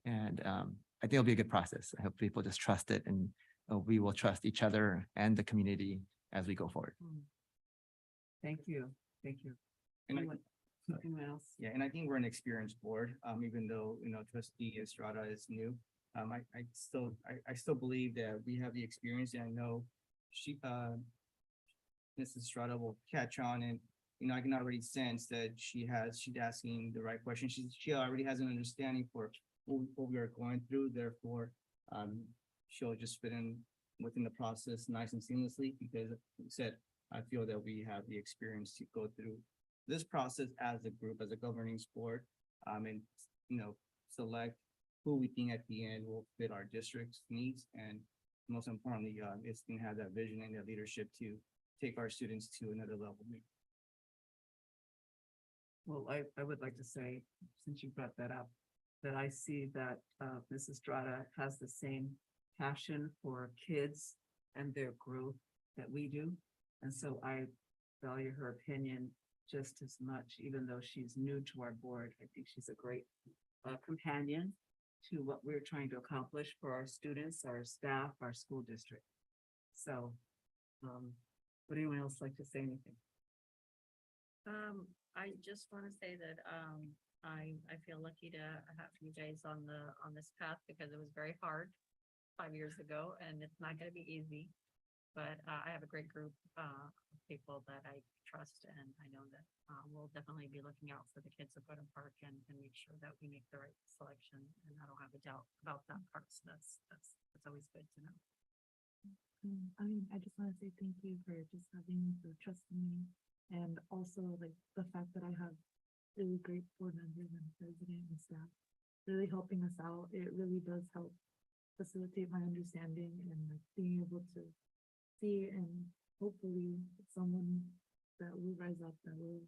And I think it'll be a good process. I hope people just trust it and we will trust each other and the community as we go forward.
Thank you. Thank you.
And
Anyone else?
yeah, and I think we're an experienced board, even though, Trustee Estrada is new. I still believe that we have the experience and I know Mrs. Estrada will catch on and I can already sense that she's asking the right question. She already has an understanding for what we are going through. Therefore, she'll just fit in within the process nice and seamlessly because like I said, I feel that we have the experience to go through this process as a group, as a governing board, and, select who we think at the end will fit our district's needs, and most importantly, it's gonna have that vision and that leadership to take our students to another level.
Well, I would like to say, since you brought that up, that I see that Mrs. Strata has the same passion for kids and their growth that we do. And so I value her opinion just as much, even though she's new to our board. I think she's a great companion to what we're trying to accomplish for our students, our staff, our school district. So, would anyone else like to say anything?
I just want to say that, I feel lucky to have you guys on this path because it was very hard 5 years ago and it's not going to be easy. But, I have a great group, of people that I trust and I know that, we'll definitely be looking out for the kids of Golden Park and make sure that we make the right selection. And I don't have a doubt about that part. So that's always good to know.
I mean, I just want to say thank you for just having the trust in me. And also like the fact that I have really great board members and president and staff really helping us out. It really does help facilitate my understanding and like being able to see and hopefully someone that will rise up, that will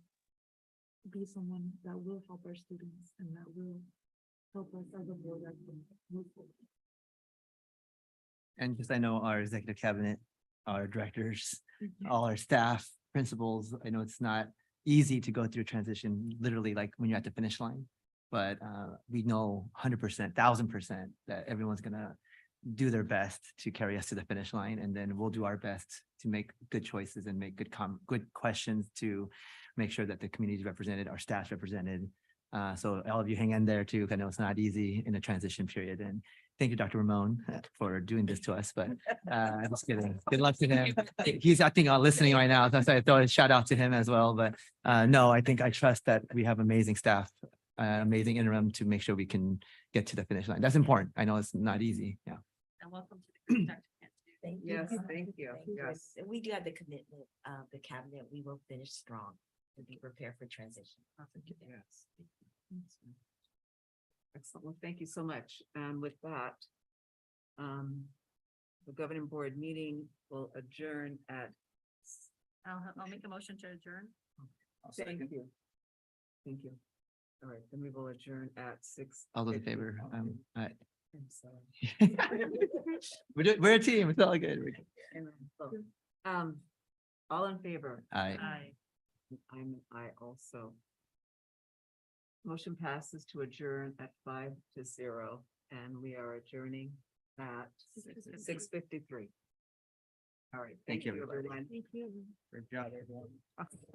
be someone that will help our students and that will help us as a board as we move forward.
And just, I know our executive cabinet, our directors,
Mhm.
all our staff, principals, I know it's not easy to go through a transition, literally like when you're at the finish line. But we know 100%, 1000% that everyone's gonna do their best to carry us to the finish line. And then we'll do our best to make good choices and make good questions to make sure that the community is represented, our staff represented. So all of you hang in there too. I know it's not easy in a transition period. And thank you, Dr. Ramon, for doing this to us, but I'm just kidding. Good luck to him. He's, I think, listening right now. So I throw a shout out to him as well. But no, I think I trust that we have amazing staff, amazing interim to make sure we can get to the finish line. That's important. I know it's not easy. Yeah.
And welcome to the group, Dr. Kent, too.
Thank you.
Yes, thank you.
Thank you.
Yes.
And we do have the commitment of the cabinet. We will finish strong and be prepared for transition.
Yes. Excellent. Well, thank you so much. And with that, the governing board meeting will adjourn at.
I'll make a motion to adjourn.
Thank you. Thank you. All right, then we will adjourn at 6.
All those in favor?
I'm sorry.
We're a team. It's all good. We're good.
All in favor?
Aye.
Aye.
I'm an aye also. Motion passes to adjourn at 5-0, and we are adjourning at 6:53. All right,
Thank
thank you,
you, everybody.
everyone.
Thank you.
Great job, everyone.